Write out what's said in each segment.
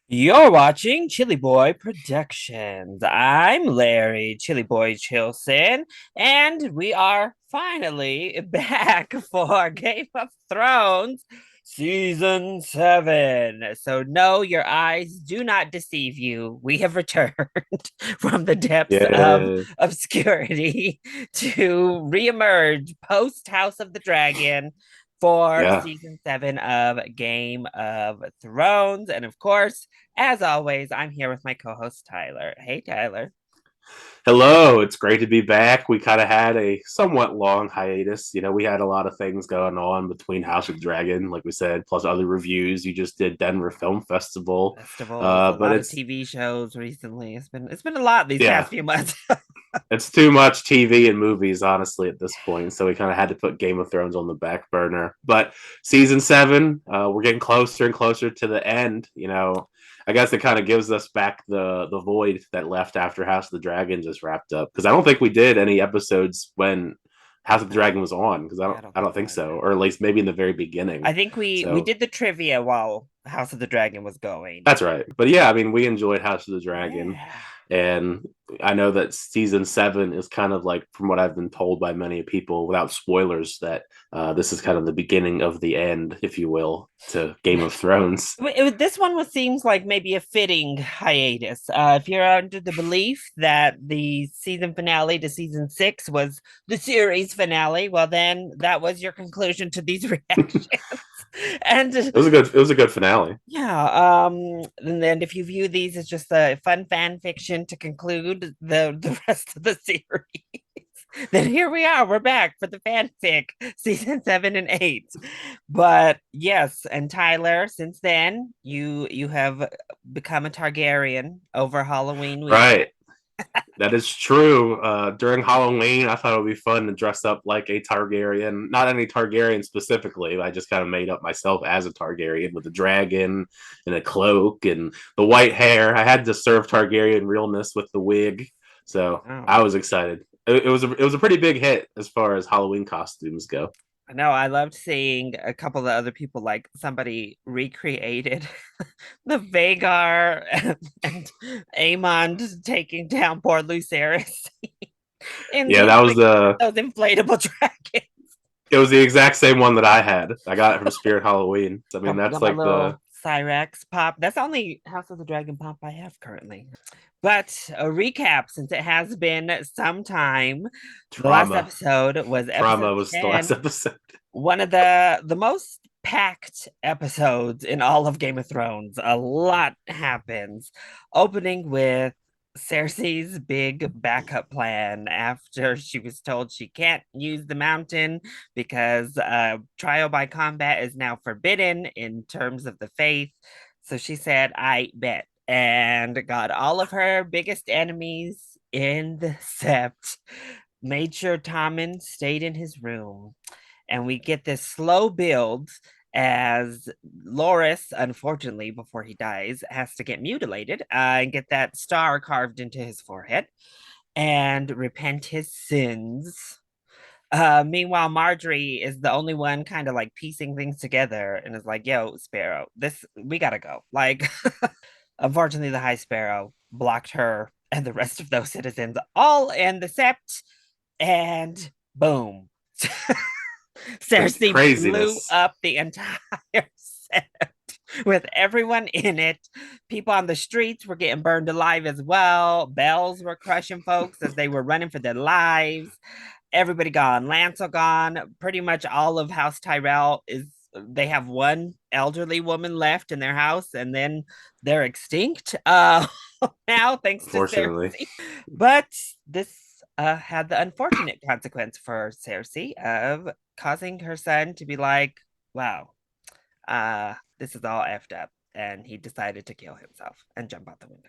You're watching ChillyBoy Productions. I'm Larry, ChillyBoy Chilson, and we are finally back for Game of Thrones Season 7. So, no, your eyes do not deceive you. We have returned from the depths of Yeah, obscurity to reemerge post House of the Dragon for yeah. season 7 of Game of Thrones. And of course, as always, I'm here with my co host, Tyler. Hey, Tyler. Hello, it's great to be back. We kind of had a somewhat long hiatus. We had a lot of things going on between House of Dragon, like we said, plus other reviews. You just did Denver Film Festival, Festivals, a but lot of TV shows recently. It's been a lot these past yeah, few months. it's too much TV and movies, honestly, at this point. So we kind of had to put Game of Thrones on the back burner. But season seven, we're getting closer and closer to the end. I guess it kind of gives us back the void that left after House of the Dragon just wrapped up. Because I don't think we did any episodes when House of the No, Dragon was on. Because I yeah, don't I don't I think don't so think so, either. or at least maybe in the very beginning. I think we So did the trivia while House of the Dragon was going. that's right. But yeah, I mean, we enjoyed House of the Dragon, Yeah. and I know that season seven is kind of like, from what I've been told by many people, without spoilers, that this is kind of the beginning of the end, if you will, to Game of Thrones. This one seems like maybe a fitting hiatus. If you're under the belief that the season finale to season 6 was the series finale, well, then that was your conclusion to these reactions. And It was a good finale. yeah, and then if you view these as just a fun fan fiction to conclude the rest of the series, then here we are. We're back for the fanfic season 7 and 8. But yes, and Tyler, since then you have become a Targaryen over Halloween weekend. Right. That is true. During Halloween, I thought it would be fun to dress up like a Targaryen. Not any Targaryen specifically. I just kind of made up myself as a Targaryen with a dragon and a cloak and the white hair. I had to serve Targaryen realness with the wig, so Oh, I was excited. It was a pretty big hit as far as Halloween costumes go. no, I loved seeing a couple of other people, like somebody recreated the Vagar and Aemond taking down poor Lucerys in Yeah, these that was like the. those inflatable dragons. It was the exact same one that I had. I got it from Spirit Halloween. I mean, Got that's my like the little Cyrex pop. That's the only House of the Dragon pop I have currently. But a recap, since it has been some time. The last trauma. episode was episode Trauma was the last 10, episode. one of the most packed episodes in all of Game of Thrones. A lot happens, opening with Cersei's big backup plan after she was told she can't use the mountain because trial by combat is now forbidden in terms of the faith. So she said, I bet, and got all of her biggest enemies in the sept, made sure Tommen stayed in his room, and we get this slow build as Loris, unfortunately, before he dies, has to get mutilated and get that star carved into his forehead and repent his sins. Meanwhile, Marjorie is the only one kind of like piecing things together and is like, yo, Sparrow, this, we gotta go. Like, unfortunately, the High Sparrow blocked her and the rest of those citizens all in the sept, and boom. Just Cersei blew craziness. up the entire set with everyone in it. People on the streets were getting burned alive as well. Bells were crushing folks as they were running for their lives. Everybody gone. Lancel gone. Pretty much all of House Tyrell is. They have one elderly woman left in their house, and then they're extinct. Now thanks to Unfortunately. Cersei. But this had the unfortunate consequence for Cersei of causing her son to be like, wow, this is all effed up. And he decided to kill himself and jump out the window.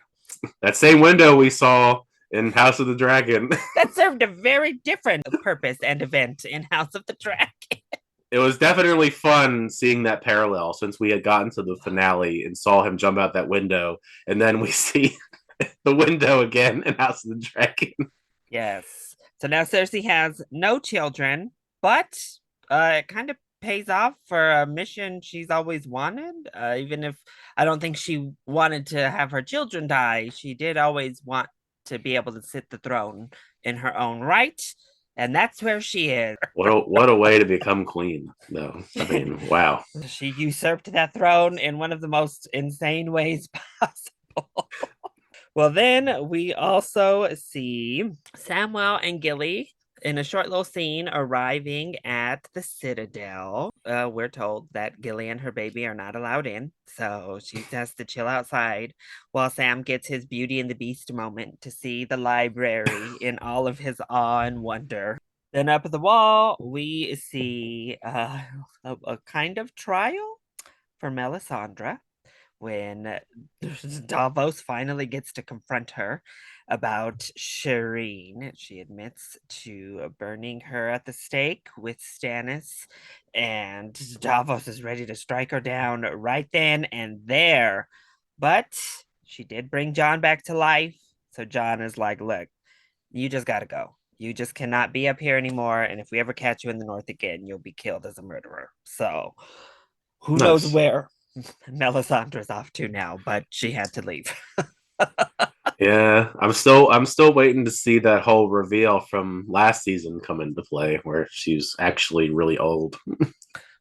That same window we saw in House of the Dragon. That served a very different purpose and event in House of the Dragon. It was definitely fun seeing that parallel since we had gotten to the finale and saw him jump out that window, and then we see the window again in House of the Dragon. Yes. So now Cersei has no children, but it kind of pays off for a mission she's always wanted. Even if I don't think she wanted to have her children die, she did always want to be able to sit the throne in her own right. And that's where she is. What a way to become queen, though. I mean, wow. She usurped that throne in one of the most insane ways possible. Well, then we also see Samuel and Gilly in a short little scene arriving at the Citadel. We're told that Gilly and her baby are not allowed in, so she has to chill outside while Sam gets his Beauty and the Beast moment to see the library in all of his awe and wonder. Then up at the wall, we see a kind of trial for Melisandre when Davos finally gets to confront her about Shireen. She admits to burning her at the stake with Stannis, and Davos is ready to strike her down right then and there. But she did bring John back to life. So John is like, look, you just got to go. You just cannot be up here anymore. And if we ever catch you in the North again, you'll be killed as a murderer. So who knows Nice. where Melisandre's off to now, but she had to leave. Yeah, I'm still waiting to see that whole reveal from last season come into play, where she's actually really old.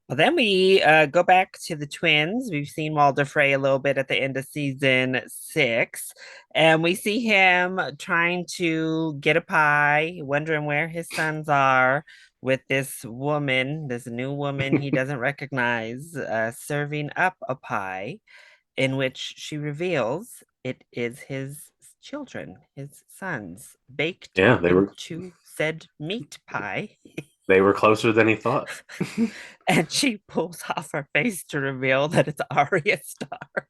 Well, then we go back to the twins. We've seen Walder Frey a little bit at the end of season 6, and we see him trying to get a pie, wondering where his sons are, with this woman, this new woman he doesn't recognize, serving up a pie in which she reveals it is his children, his sons, baked Yeah, into said meat pie. they were closer than he thought. And she pulls off her face to reveal that it's Arya Stark.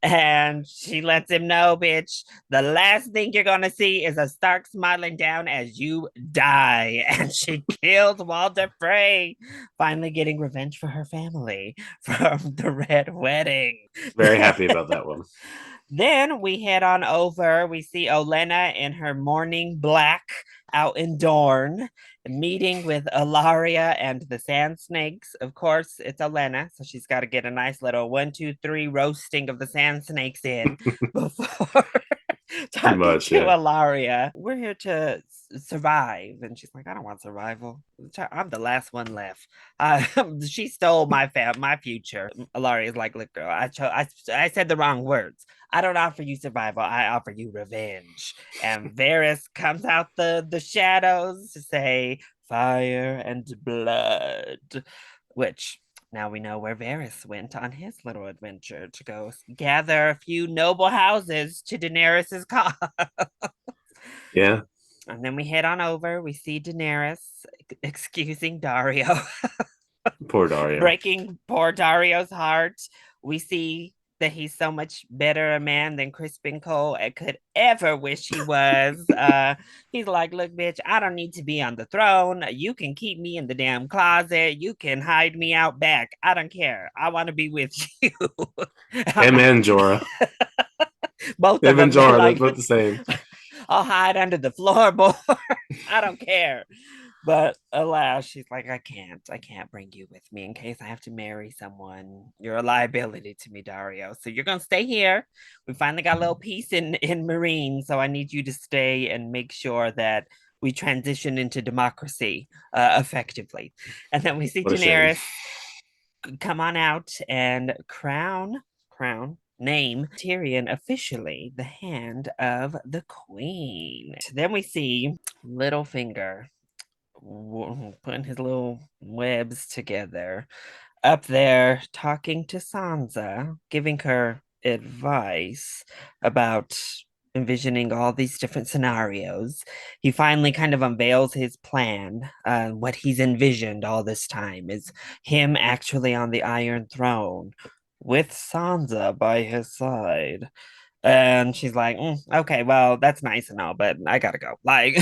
And she lets him know, bitch, the last thing you're gonna see is a Stark smiling down as you die. And she kills Walder Frey, finally getting revenge for her family from the Red Wedding. Very happy about that one. Then we head on over. We see Olenna in her morning black out in Dorne, meeting with Ilaria and the Sand Snakes. Of course, it's Olenna, so she's got to get a nice little 1, 2, 3 roasting of the Sand Snakes in before Pretty talking much, to yeah. Ilaria. We're here to survive. And she's like, I don't want survival. I'm the last one left. She stole my future. Ilaria's like, look, girl, I said the wrong words. I don't offer you survival. I offer you revenge. And Varys comes out the shadows to say fire and blood, which now we know where Varys went on his little adventure to go gather a few noble houses to Daenerys's cause. Yeah. And then we head on over. We see Daenerys excusing Dario, Poor Dario. breaking poor Dario's heart. We see that he's so much better a man than Crispin Cole could ever wish he was. He's like, look, bitch, I don't need to be on the throne. You can keep me in the damn closet. You can hide me out back. I don't care. I want to be with you. Him and Jorah. Both of Him and them, they're Jorah, they're like, both the same. I'll hide under the floorboard. I don't care. But alas, she's like, I can't bring you with me in case I have to marry someone. You're a liability to me, Dario. So you're gonna stay here. We finally got a little peace in Marine, so I need you to stay and make sure that we transition into democracy effectively. And then we see What a shame. Daenerys come on out and name Tyrion officially the hand of the queen. Then we see Littlefinger putting his little webs together up there talking to Sansa, giving her advice about envisioning all these different scenarios. He finally kind of unveils his plan. What he's envisioned all this time is him actually on the Iron Throne with Sansa by his side. And she's like, okay, well, that's nice and all, but I gotta go. Like,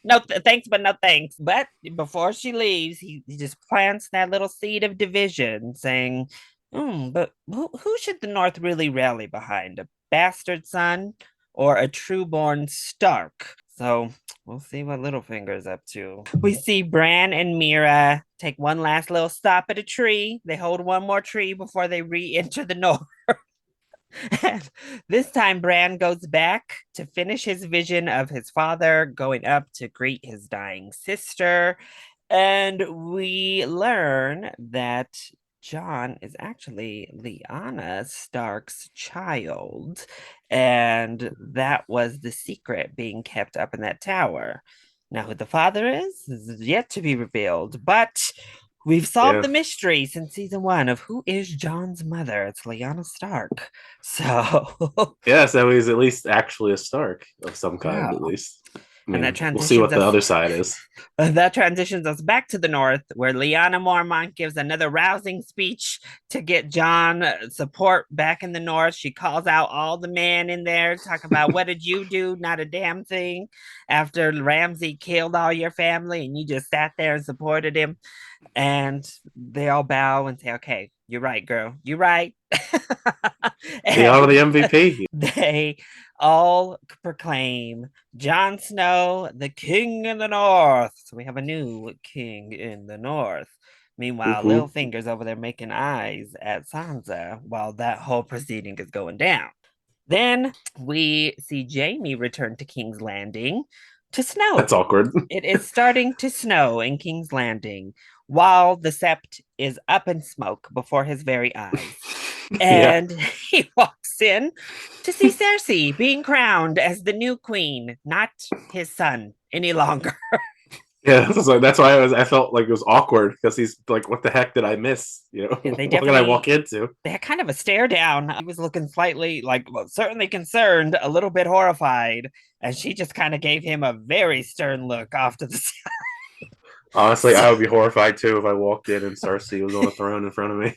no thanks, but no thanks. But before she leaves, he just plants that little seed of division, saying, but who should the North really rally behind? A bastard son or a true born Stark? So we'll see what Littlefinger's up to. We see Bran and Mira take one last little stop at a tree. They hold one more tree before they re-enter the north. And this time, Bran goes back to finish his vision of his father going up to greet his dying sister. And we learn that John is actually Lyanna Stark's child. And that was the secret being kept up in that tower. Now, who the father is yet to be revealed, but we've solved Yeah. the mystery since season one of who is John's mother. It's Lyanna Stark. So, Yeah, so he's at least actually a Stark of some kind, yeah. at least. I And that mean, we'll see transitions what the us other side is. that transitions us back to the north, where Lyanna Mormont gives another rousing speech to get John support back in the north. She calls out all the men in there, talk about what did you do? Not a damn thing. After Ramsay killed all your family, and you just sat there and supported him. And they all bow and say, "Okay, you're right, girl. You're right." The honor the And MVP. they all proclaim Jon Snow, the king in the north. So we have a new king in the north. Meanwhile, Mm-hmm. Littlefinger's over there making eyes at Sansa while that whole proceeding is going down. Then we see Jaime return to King's Landing to That's snow. awkward. It is starting to snow in King's Landing while the sept is up in smoke before his very eyes. Yeah. And he walks in to see Cersei being crowned as the new queen, not his son any longer. Yeah, that's why I felt like it was awkward because he's like, "What the heck did I miss? You know, Yeah, they what did I definitely walk into?" they had kind of a stare down. He was looking slightly like, well, certainly concerned, a little bit horrified, and she just kind of gave him a very stern look off to the Honestly, side. I would be horrified too if I walked in and Cersei was on a throne in front of me.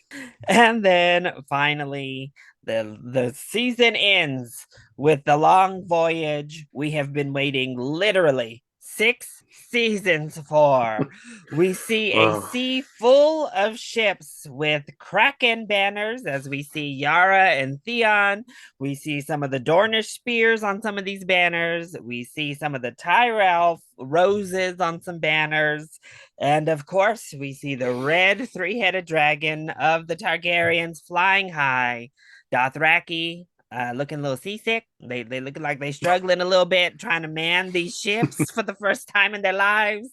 And then finally, the season ends with the long voyage we have been waiting literally 6 seasons for. We see a Oh, sea full of ships with Kraken banners as we see Yara and Theon. We see some of the Dornish spears on some of these banners. We see some of the Tyrell roses on some banners. And of course, we see the red three-headed dragon of the Targaryens flying high. Dothraki looking a little seasick. They look like they struggling a little bit trying to man these ships for the first time in their lives.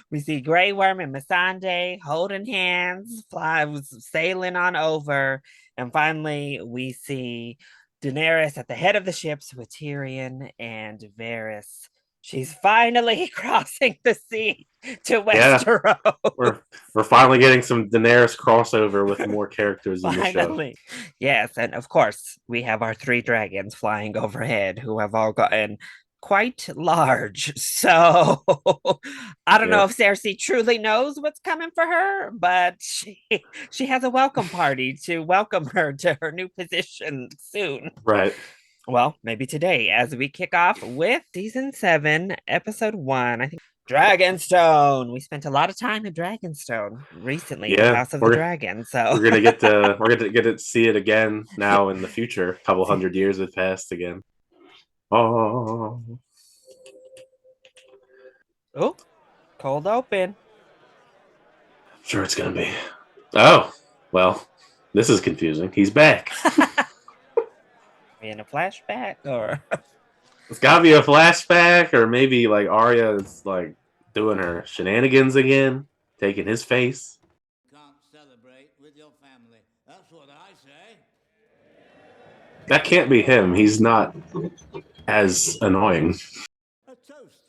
We see Grey Worm and Missandei holding hands, sailing on over. And finally, we see Daenerys at the head of the ships with Tyrion and Varys. She's finally crossing the sea to yeah, Westeros. we're we're finally getting some Daenerys crossover with more characters in the show. Finally. Yes, and of course, we have our three dragons flying overhead who have all gotten quite large. So I don't know Yeah, if Cersei truly knows what's coming for her, but she has a welcome party to welcome her to her new position soon. right. Well, maybe today, as we kick off with season 7, episode 1. I think Dragonstone. We spent a lot of time at Dragonstone recently with Yeah, House of the Dragon. So, we're gonna get to see it again now in the future. A couple hundred years have passed again. Oh, oh, cold open. sure it's gonna be. Oh, well, this is confusing. He's back. In a flashback, or It's gotta be a flashback, or maybe like Arya is like doing her shenanigans again, taking his face. Can't celebrate with your family. That's what I say. That can't be him. He's not as annoying. A toast.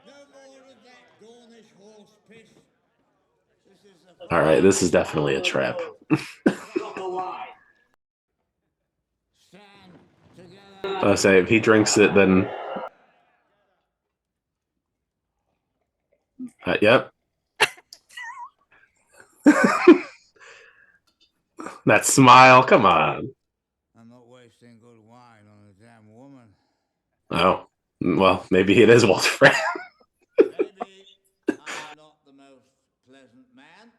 No more of that Gornish horse piss. This is a All right, this is definitely a trap. stand together. I say if he drinks it, then yep. That smile, come on. I'm not wasting good wine on a damn woman. Oh, well, maybe it is Walter Frey. Maybe I'm not the most pleasant man.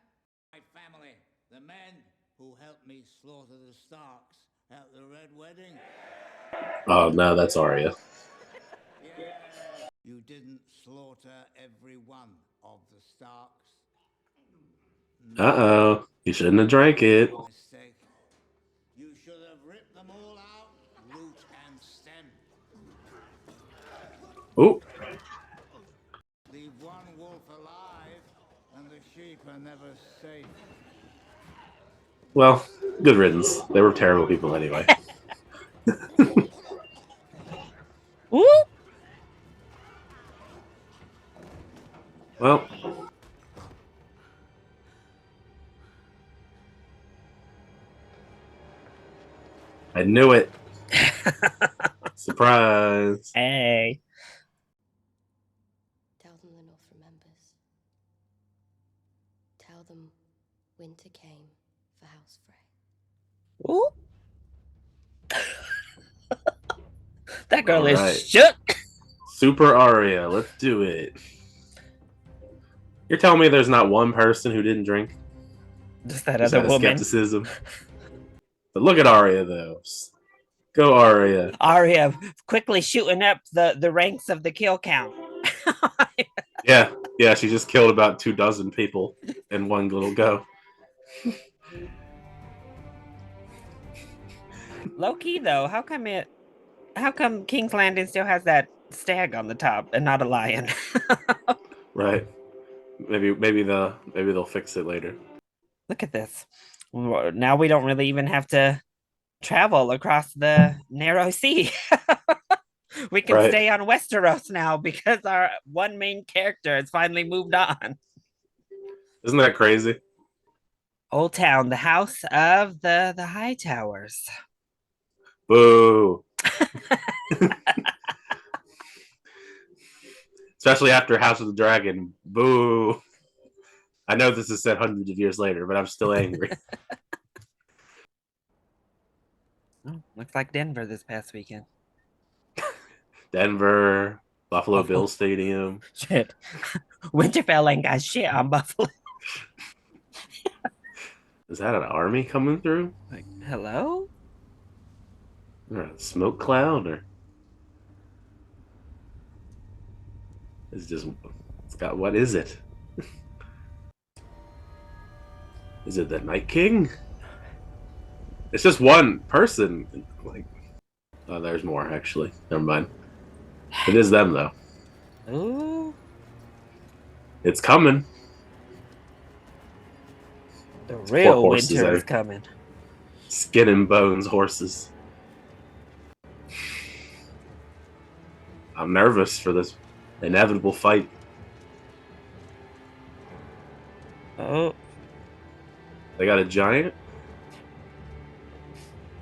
My family, the men who helped me slaughter the Starks at the Red Wedding. Oh no, that's Arya. Yeah, You didn't slaughter every one of the Starks. Uh-oh. You shouldn't have drank it. Mistake. You should have ripped them all out, root and stem. Oh, Leave one wolf alive, and the sheep are never safe. well, good riddance. They were terrible people anyway. Ooh. Well, I knew it. Surprise. Hey. Tell them the North remembers. Tell them winter came for House Frey. Ooh. That girl All is right. shook. Super Aria, let's do it. You're telling me there's not one person who didn't drink? Just that Just other out of woman. skepticism. But look at Aria, though. Go, Aria. Arya quickly shooting up the ranks of the kill count. Yeah, she just killed about 24 people in one little go. Low key though, how come King's Landing still has that stag on the top and not a lion? Right. Maybe they'll fix it later. Look at this. Now we don't really even have to travel across the narrow sea. We can Right. stay on Westeros now because our one main character has finally moved on. Isn't that crazy? Old Town, the house of the High Towers. Boo. Especially after House of the Dragon. Boo. I know this is said hundreds of years later, but I'm still angry. Oh, looks like Denver this past weekend. Denver, Buffalo Bills Stadium. Shit. Winterfell ain't got shit on Buffalo. Is that an army coming through? Like, hello? Or a smoke cloud? Or it's got, what is it? Is it the Night King? It's just one person. Like, oh, there's more actually. Never mind. It is them though. Ooh. It's coming. The Poor real horses winter are is coming. skin and bones horses. I'm nervous for this inevitable fight. Oh, They got a giant?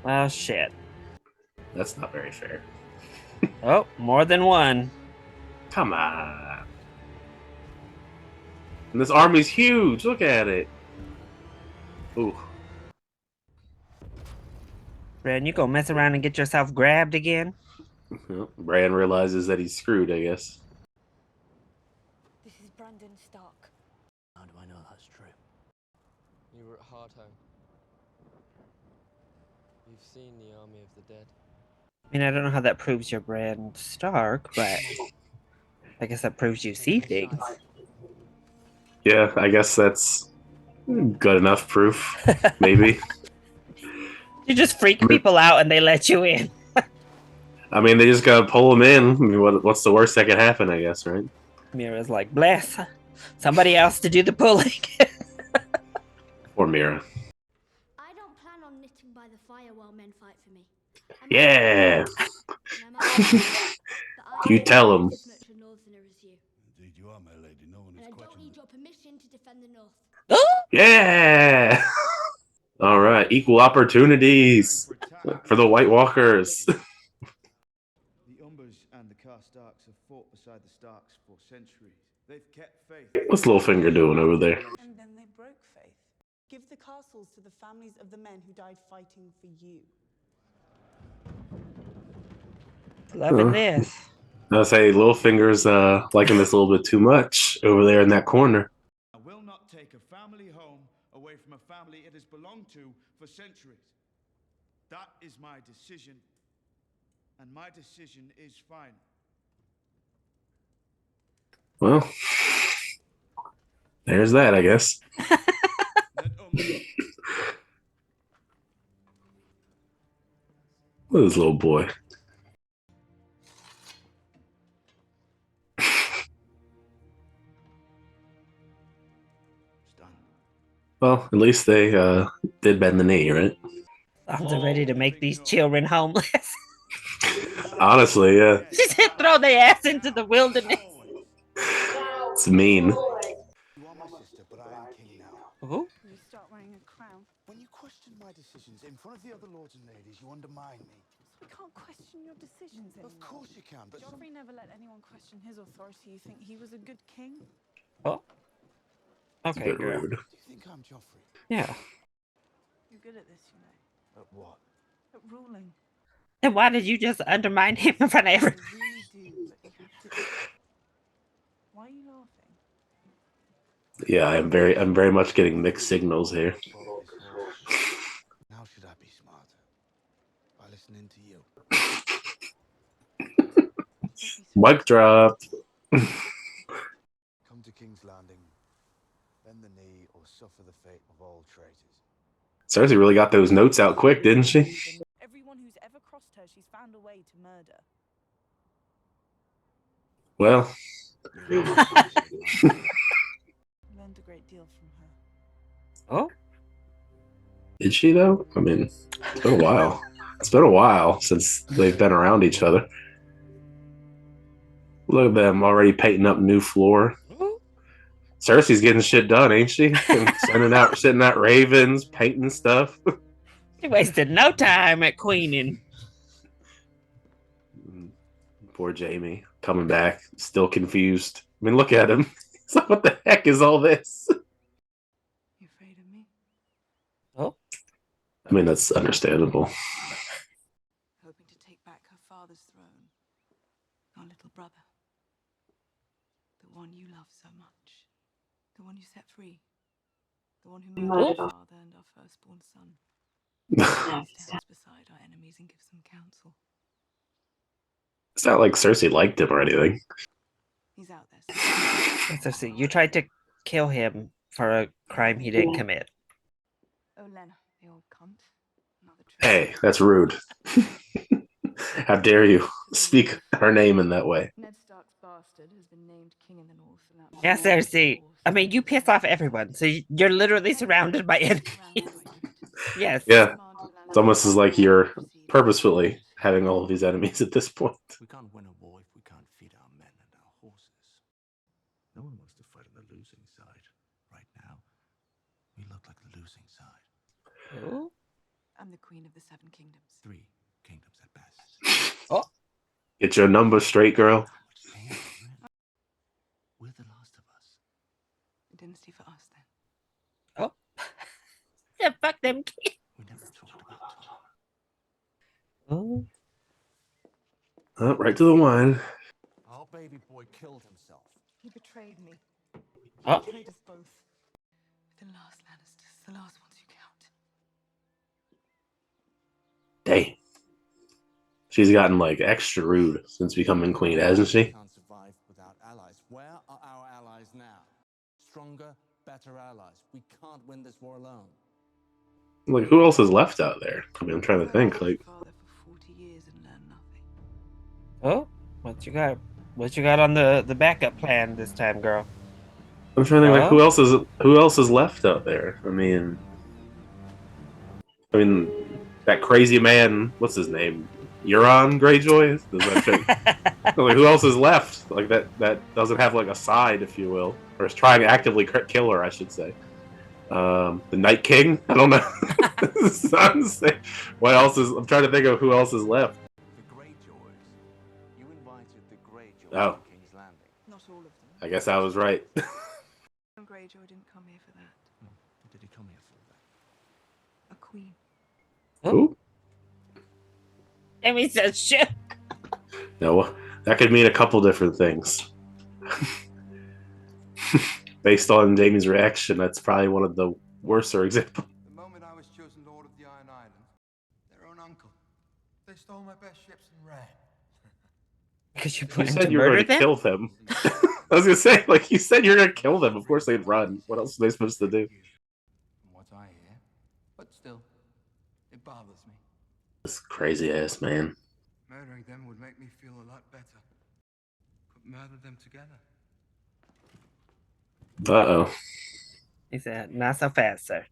well, shit. That's not very fair. Oh, more than one. Come on. And this army's huge. Look at it. Ooh. Bran, you gonna mess around and get yourself grabbed again? Well, Bran realizes that he's screwed, I guess. This is Brandon Stark. How do I know that's true? You were at Hardhome. You've seen the army of the dead. I mean, I don't know how that proves you're Bran Stark, but I guess that proves you see things. Yeah, I guess that's good enough proof. Maybe. You just freak people out and they let you in. I mean, they just gotta pull him in. I mean, what's the worst that could happen, I guess, right? Mira's like, bless. Somebody else to do the pulling. Or Mira. I don't plan on knitting by the fire while men fight for me. Yeah. But You tell 'em. As much a northerner as you. Indeed you are, my lady. No one And is I don't questioning need it. your permission to defend the north. Yeah. All right. Equal opportunities for the White Walkers. The Umbers and the Karstarks have fought beside the Starks for centuries. They've kept faith. What's Littlefinger doing over there? And then they broke faith. Give the castles to the families of the men who died fighting for you. Loving this. I'll say Littlefinger's liking this a little bit too much over there in that corner. I will not take a family home away from a family it has belonged to for centuries. That is my decision. And my decision is final. Well, there's that, I guess. Look at this little boy. Well, at least they did bend the knee, right? Sounds ready to make these children homeless. Honestly, yeah. Just throw their ass into the wilderness. It's mean. You are my sister, but I am king now. Ooh. You start wearing a crown. When you question my decisions in front of the other lords and ladies, you undermine me. I can't question your decisions anymore. Of course you can, but Joffrey never let anyone question his authority. You think he was a good king? Oh. It's a Okay, bit girl. rude. do you think I'm Joffrey? Yeah. You're good at this, you know. At what? At ruling. Then why did you just undermine him in front of I everyone? really do, but you have to. Why are you laughing? Yeah, I'm very much getting mixed signals here. How should I be smarter? By listening to you. Mic drop. Come to King's Landing, bend the knee, or suffer the fate of all traitors. Cersei really got those notes out quick, didn't she? Everyone who's ever crossed her, she's found a way to murder. Well, Learned a great deal from her. Oh. did she though? I mean, it's been a while. It's been a while since they've been around each other. Look at them already painting up new floor. Cersei's getting shit done, ain't she? Sending out ravens, painting stuff. She wasted no time at queening. Poor Jamie coming back, still confused. I mean, look at him. He's like, what the heck is all this? You afraid of me? Oh. I mean, that's understandable. Hoping to take back her father's throne. Our little brother. The one you love so much. The one you set free. The one who murdered our father and our firstborn son. He stands beside our enemies and gives them counsel. It's not like Cersei liked him or anything. He's out there. Cersei, you tried to kill him for a crime he didn't commit. Oh, Lena, the old cunt. Another Hey, that's rude. How dare you speak her name in that way? Ned Stark's bastard has been named king in the north. And Yeah, Cersei. I mean, you piss off everyone, so you're literally surrounded by enemies. Yes. Yeah, it's almost as like you're purposefully having all of these enemies at this point. We can't win a war if we can't feed our men and our horses. No one wants to fight on the losing side. Right now, we look like the losing side. Ooh. I'm the queen of the Seven Kingdoms. 3 kingdoms at best. Oh. Get your number straight, girl. We're the last of us. A dynasty for us, then. Oh. Yeah, fuck them kids. We never talked about Oh. Oh, right to the wine. Our baby boy killed himself. He betrayed me. Oh. He betrayed us both. The last Lannisters, the last ones who count. Dang. She's gotten like extra rude since becoming queen, hasn't she? Can't survive without allies. Where are our allies now? Stronger, better allies. We can't win this war alone. Like, who else is left out there? I mean, I'm trying to think. Like, Father for 40 years and learned nothing. Oh, what you got? What you got on the backup plan this time, girl? I'm trying to think. Like, who else is left out there? I mean, that crazy man. What's his name? Euron Greyjoy. Like, who else is left? Like that doesn't have like a side, if you will, or is trying to actively kill her, I should say. The Night King. I don't know. What else is? I'm trying to think of who else is left. The Greyjoys. You invited the Greyjoys Oh. to King's Landing. Not all of them. I guess I was right. Greyjoy didn't come here for that. What did he come here for then? A queen. Who? Amy says shit. No, that could mean a couple different things. Based on Jamie's reaction, that's probably one of the worser examples. The moment I was chosen Lord of the Iron Islands, their own uncle, they stole my best ships and ran. Because you You plan said to you were murder going to them? kill them. I was gonna say, like you said, you're gonna kill them. Of course they'd run. What else are they supposed to do? From what I hear. But still, it bothers me. This crazy ass man. Murdering them would make me feel a lot better. Could murder them together. Uh-oh. He said, not so fast, sir.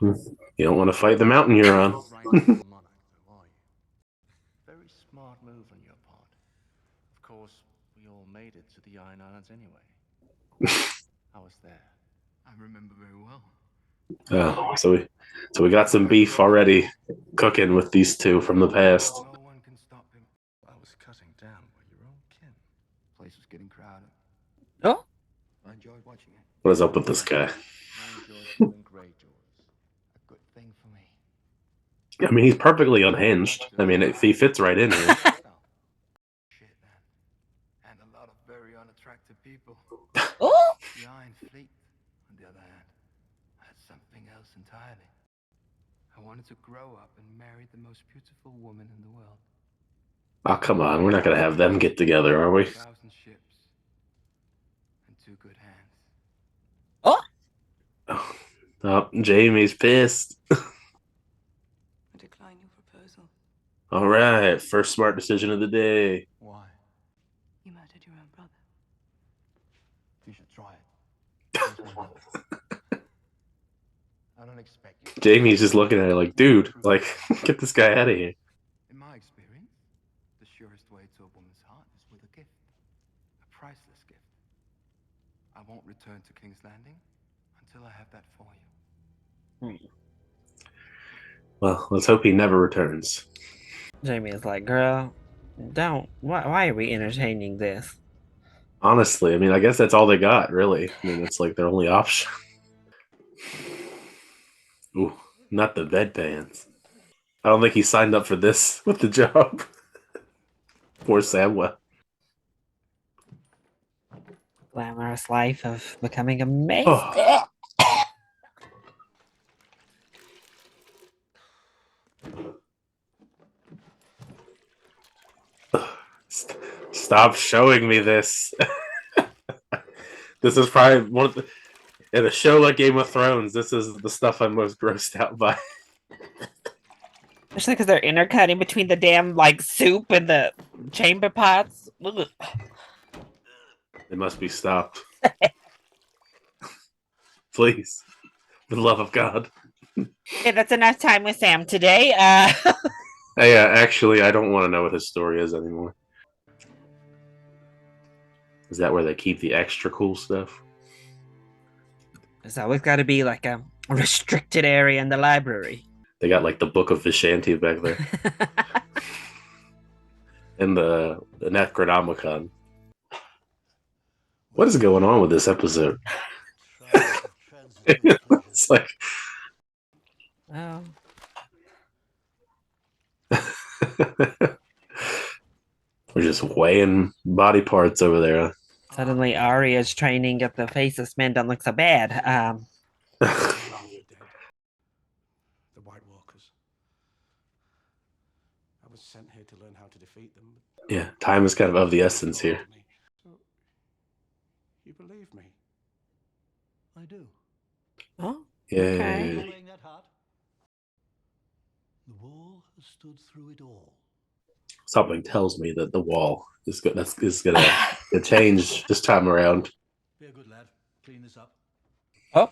You don't want to fight the mountain you're on. Very smart move on your part. Of course, we all made it to the Iron Islands anyway. I was there. I remember very well. Oh, so we got some beef already cooking with these two from the past. No one can stop him. I was cutting down by your own kin. Place was getting crowded. Oh, I enjoyed watching it. What is up with this guy? I enjoyed killing Greyjaws. A good thing for me. I mean, he's perfectly unhinged. I mean, he fits right in here. Shit, man. And a lot of very unattractive people. oh, The Iron Fleet, on the other hand, had something else entirely. I wanted to grow up and marry the most beautiful woman in the world. Oh, come on. We're not going to have them get together, are we? 1,000 ships and 2 good hands. oh. Oh, Jamie's pissed. I decline your proposal. All right. First smart decision of the day. Why? You murdered your own brother. You should try it. Here's my number. I don't expect you. Jamie's just looking at her like, dude, like, get this guy out of here. In my experience, the surest way to a woman's heart is with a gift. A priceless gift. I won't return to King's Landing until I have that for you. Well, let's hope he never returns. Jamie is like, girl, don't. Why are we entertaining this? Honestly, I mean, I guess that's all they got, really. I mean, it's like their only option. Ooh, not the bedpans. I don't think he signed up for this with the job. Poor Samwell. Glamorous life of becoming a mace. Oh. Stop showing me this. This is probably one of the... In a show like Game of Thrones, this is the stuff I'm most grossed out by. Especially because they're intercutting between the damn, like, soup and the chamber pots. Ugh. It must be stopped. Please. For the love of God. Okay, that's enough time with Sam today. Hey, actually, I don't want to know what his story is anymore. Is that where they keep the extra cool stuff? There's always got to be, like, a restricted area in the library. They got, like, the Book of Vishanti back there. And the Necronomicon. What is going on with this episode? It's like... Oh. We're just weighing body parts over there. Suddenly, Arya's training at the Faceless Men don't look so bad. The White Walkers. I was sent here to learn how to defeat them. Yeah, time is kind of the essence here. So, you believe me? I do. Oh, Yeah. okay. Following that heart? The wall has stood through it all. Something tells me that the wall is gonna change this time around. Be a good lad. Clean this up. Oh,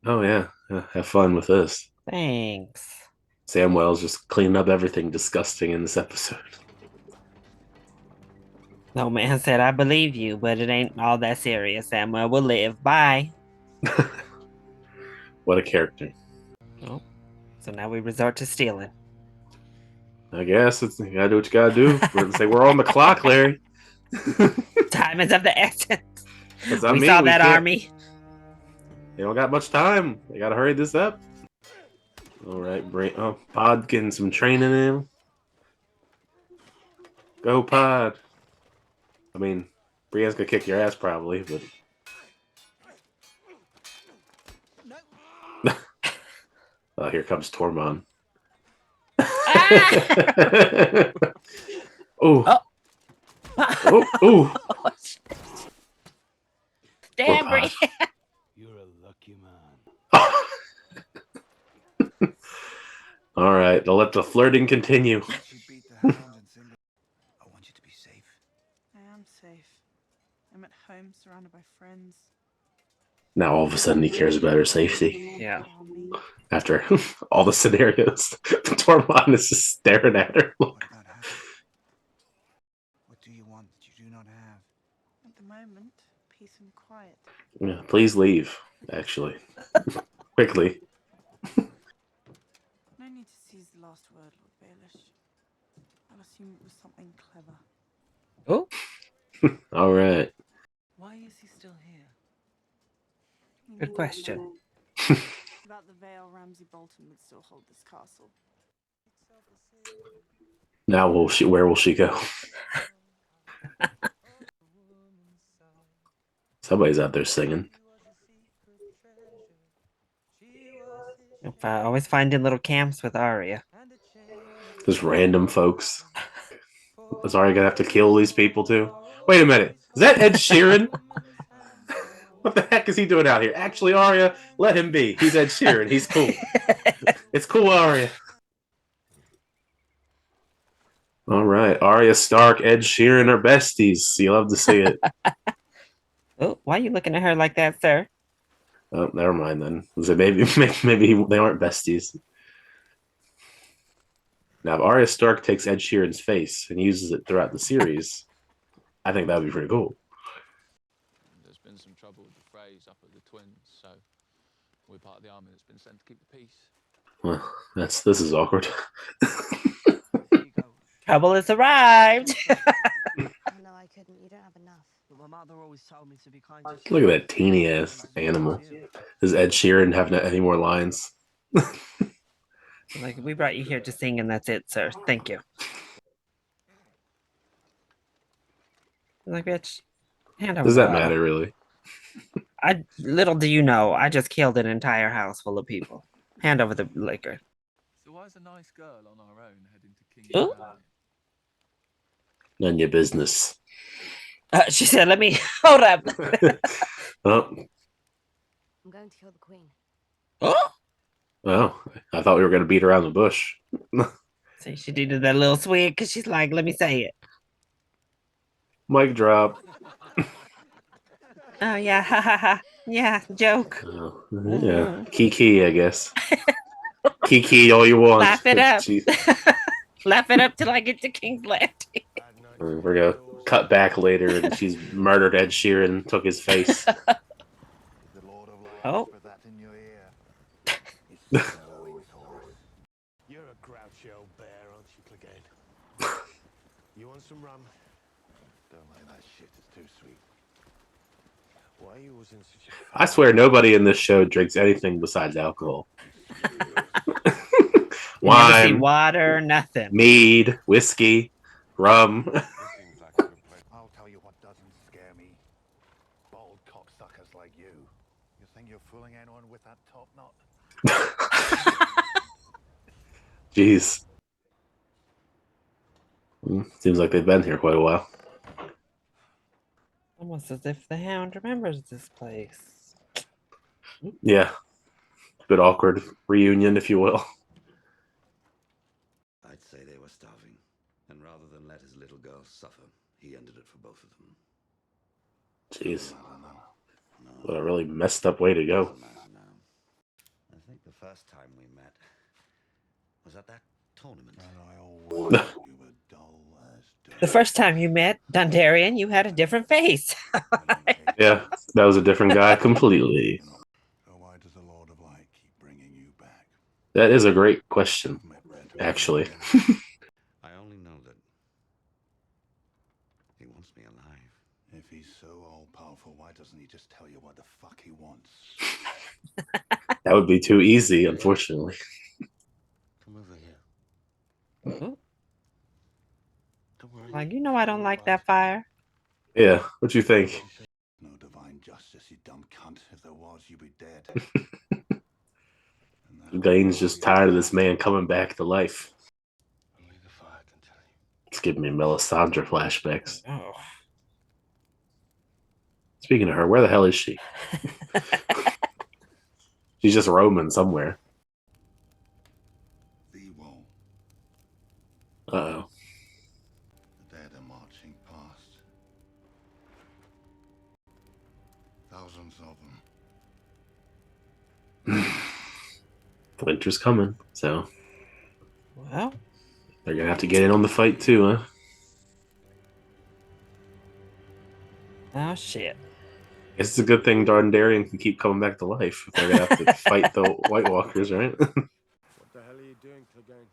Oh yeah, have fun with this. thanks. Samwell's just cleaning up everything disgusting in this episode. No man said, I believe you, but it ain't all that serious. Samuel will live. Bye. What a character. Oh, so now we resort to stealing. I guess you gotta do what you gotta do. We're on the clock, Larry. Time is of the essence. We Saw that army. They don't got much time. They gotta hurry this up. All right, Pod getting some training in. Go Pod. I mean, Brienne's gonna kick your ass probably, but. Oh, here comes Tormund. Ah! Oh. Oh, ooh. Damn, Brienne. You're a lucky man. All right, I'll let the flirting continue. She beat the hound and sing. I want you to be safe. I am safe. I'm at home, surrounded by friends. Now all of a sudden he cares about her safety. Yeah. After all the scenarios, Tormund is just staring at her. What about happy? What do you want that you do not have? At the moment, peace and quiet. Yeah, please leave, actually. Quickly. No need to seize the last word, Lord Baelish. I'll assume it was something clever. Oh, All right. Why is he still here? good question. About the Vale, Ramsay Bolton would still hold this castle. Now where will she go? Somebody's out there singing. Always finding little camps with Arya. Just random folks. Is Arya gonna have to kill these people too? Wait a minute. Is that Ed Sheeran? What the heck is he doing out here? Actually, Arya, let him be. He's Ed Sheeran. He's cool. It's cool, Arya. All right. Arya Stark, Ed Sheeran are besties. You love to see it. Oh, why are you looking at her like that, sir? Oh, never mind then. So maybe they aren't besties. Now, if Arya Stark takes Ed Sheeran's face and uses it throughout the series, I think that would be pretty cool. There's been some trouble with the Faves up at the Twins, so we're part of the army that's been sent to keep the peace. Well, this is awkward. Trouble has arrived. Oh, no, I couldn't. You don't have enough. But my mother always told me to be kind. Look at that teeny ass animal. Does Ed Sheeran have any more lines? Like, we brought you here to sing and that's it, sir. Thank you. Like, bitch, hand over Does the that bottle. matter, really? Little do you know, I just killed an entire house full of people. Hand over the liquor. So why is a nice girl on our own heading to King's Ooh. Landing? None of your business. She said, let me hold up. Oh. I'm going to kill the queen. Oh, Well, I thought we were going to beat around the bush. see, she did that little swig because she's like, let me say it. Mic drop. Oh, yeah, ha ha ha. Yeah, joke. Oh, yeah. Kiki, I guess. Kiki all you want. Laugh it up. Jeez. Laugh it up till I get to King's Landing. We're going to cut back later and she's murdered Ed Sheeran, took his face. Oh. You're a grouchy old bear, aren't you, Clegane? You want some rum? Don't like that shit, it's too sweet. Why are you always in such a... I swear nobody in this show drinks anything besides alcohol. You never see Wine, water, nothing. mead, whiskey, rum. I'll tell you what doesn't scare me. Bald cocksuckers like you. You think you're fooling anyone with that top knot? Jeez. Seems like they've been here quite a while. Almost as if the Hound remembers this place. Yeah. Bit awkward reunion, if you will. I'd say they were starving, and rather than let his little girl suffer, he ended it for both of them. Jeez. What a really messed up way to go. I think the first time we met was at that tournament. The first time you met Dondarrion, you had a different face. Yeah, that was a different guy completely. Why does the Lord of Light keep bringing you back? That is a great question, actually. I only know that he wants me alive. If he's so all-powerful, why doesn't he just tell you what the fuck he wants? That would be too easy, unfortunately. Come over here. Like, you know I don't like that fire. Yeah, what you think? No divine justice, you dumb cunt. If there was, you'd be dead. Gaines just tired of this man coming back to life. It's giving me Melisandre flashbacks. Oh. Speaking of her, where the hell is she? She's just roaming somewhere. The wall. Uh-oh. The dead are marching past. Thousands of them. Winter's coming, so Well, they're gonna have to get in on the fight too, huh? oh shit. Guess it's a good thing Darndarian can keep coming back to life. If they're gonna have to fight the White Walkers, right? What the hell are you doing, Clegane?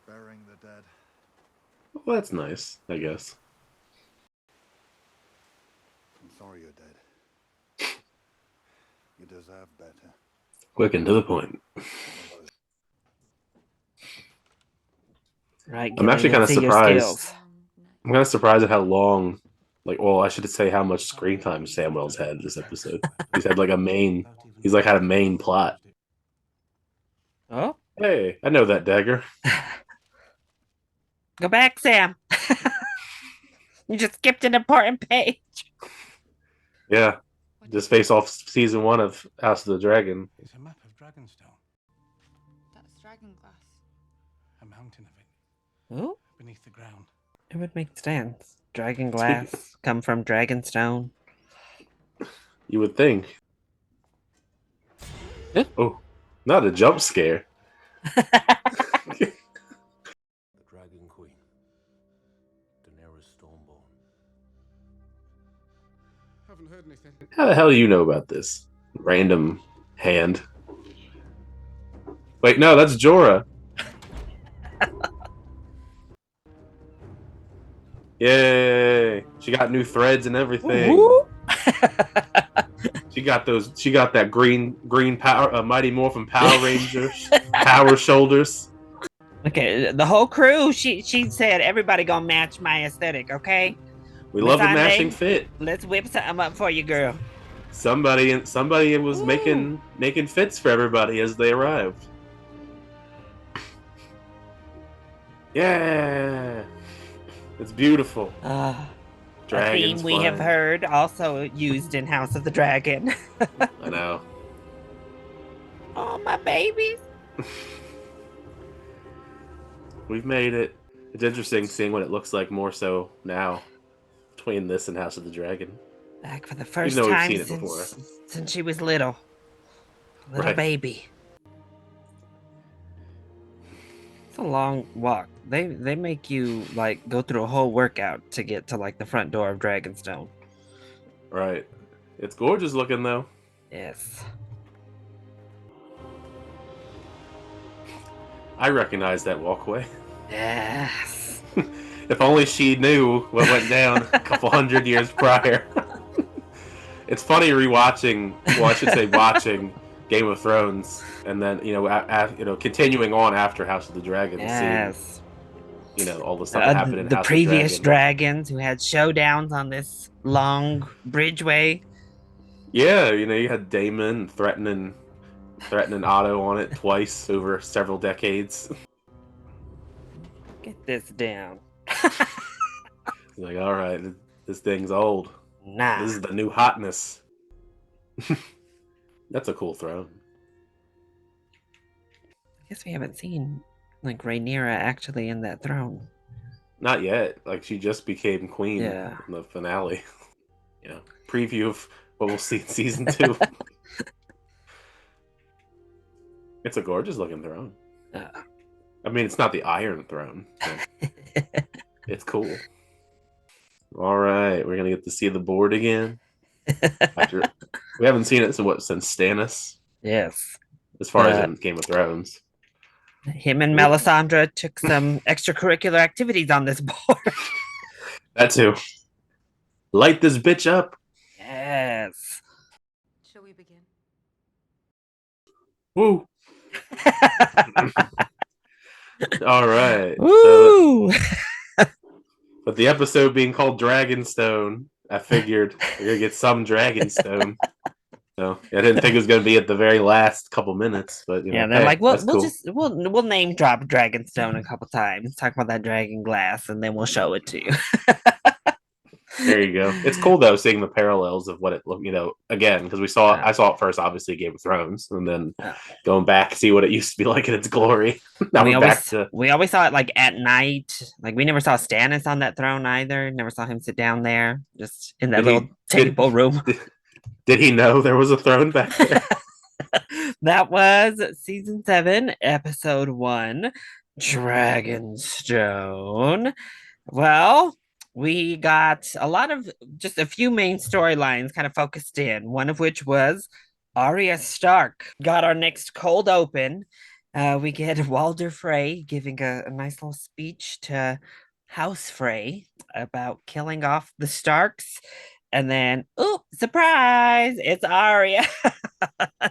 Burying the dead. Well, that's nice, I guess. I'm sorry you're dead. You deserve better. Quick and to the point. Right. I'm actually kind of see your surprised. skills. I'm kind of surprised at how long, well, I should say how much screen time Samwell's had this episode. He's had like a main. He's like had a main plot. Oh, hey, I know that dagger. Go back, Sam. You just skipped an important page. Yeah, just face off season 1 of House of the Dragon. It's a map of Dragonstone. That's dragon glass. A mountain of it. Oh, beneath the ground. It would make sense. Dragon glass come from Dragonstone. You would think. Oh, not a jump scare. The Dragon Queen. Daenerys Stormborn. Haven't heard anything. How the hell do you know about this? Random hand. Wait, no, that's Jorah. Yay! She got new threads and everything. She got that green power, Mighty Morphin Power Rangers power shoulders. Okay, the whole crew. She said everybody gonna match my aesthetic. Okay. We love a matching fit. Let's whip something up for you, girl. Somebody was making fits for everybody as they arrived. Yeah, it's beautiful. A theme we have heard also used in House of the Dragon. I know. Oh, my babies. We've made it. It's interesting seeing what it looks like more so now between this and House of the Dragon. Like for the first Even though time we've seen it before. since she was little. Little baby. It's a long walk. They make you like go through a whole workout to get to like the front door of Dragonstone. Right. It's gorgeous looking though. Yes. I recognize that walkway. Yes. If only she knew what went down a couple hundred years prior. It's funny rewatching, well, I should say watching Game of Thrones, and then continuing on after House of the Dragon. Yes. Seeing, all the stuff that happened in the House previous of the Dragon. dragons who had showdowns on this long bridgeway. Yeah, you had Daemon threatening Otto on it twice over several decades. Get this down. Like, all right, this thing's old. Nah. This is the new hotness. That's a cool throne. I guess we haven't seen like Rhaenyra actually in that throne. Not yet. Like she just became queen Yeah. in the finale. Preview of what we'll see in season 2. It's a gorgeous looking throne. I mean, it's not the Iron Throne. So it's cool. All right, we're gonna get to see the board again. We haven't seen it since Stannis. Yes. As far as in Game of Thrones. Him and Melisandre took some extracurricular activities on this board. That too. Light this bitch up. Yes. Shall we begin? Woo. All right. Woo. But the episode being called Dragonstone, I figured we're gonna get some Dragonstone. So I didn't think it was gonna be at the very last couple minutes, but they're like, we'll name drop Dragonstone a couple times, talk about that dragon glass, and then we'll show it to you. There you go. It's cool though seeing the parallels of what it looked, again, because I saw it first, obviously Game of Thrones, and then going back see what it used to be like in its glory. Now we're back to we always saw it like at night. Like we never saw Stannis on that throne either. Never saw him sit down there, just in that little table room. Did he know there was a throne back there? That was season 7, episode 1, Dragonstone. Well, we got just a few main storylines kind of focused in, one of which was Arya Stark. Got our next cold open. We get Walder Frey giving a nice little speech to House Frey about killing off the Starks. And then, surprise, it's Arya.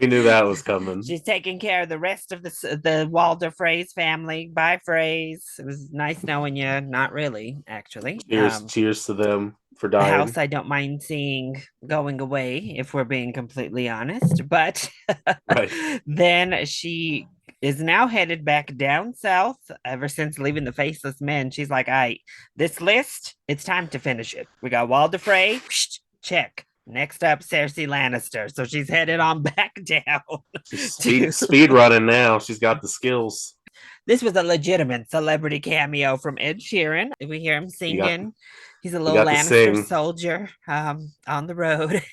We knew that was coming. She's taking care of the rest of the Walder Frey's family. Bye, Freys. It was nice knowing you. Not really, actually. Cheers to them for dying. The house I don't mind seeing going away, if we're being completely honest. But then she is now headed back down south. Ever since leaving the Faceless Men, she's like, all right, this list, it's time to finish it. We got Walder Frey, check. Next up, Cersei Lannister. So she's headed on back down. Speed running now. She's got the skills. This was a legitimate celebrity cameo from Ed Sheeran. We hear him singing. He's a little Lannister soldier on the road.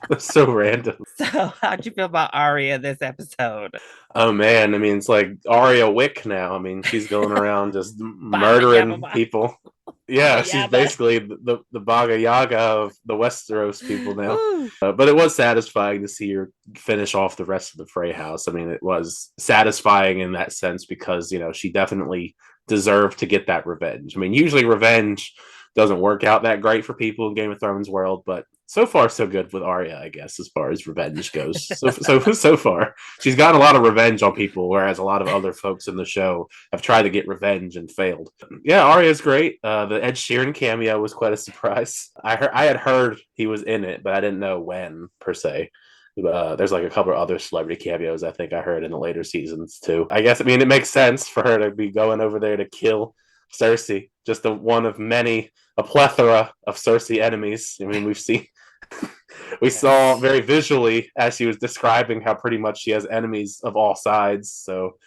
That's so random. So how'd you feel about Arya this episode? Oh man, I mean, it's like Arya Wick now. I mean, she's going around just murdering people. Yeah, she's basically the Baba Yaga of the Westeros people now. But it was satisfying to see her finish off the rest of the Frey house. I mean, it was satisfying in that sense because, she definitely deserved to get that revenge. I mean, usually revenge doesn't work out that great for people in Game of Thrones world, but so far so good with Arya, I guess, as far as revenge goes. So far, she's gotten a lot of revenge on people, whereas a lot of other folks in the show have tried to get revenge and failed. Yeah, Arya's great. The Ed Sheeran cameo was quite a surprise. I had heard he was in it, but I didn't know when per se. There's like a couple of other celebrity cameos I think I heard in the later seasons too. I guess it makes sense for her to be going over there to kill Cersei, just one of a plethora of Cersei enemies. I mean, we saw very visually as she was describing how pretty much she has enemies of all sides. So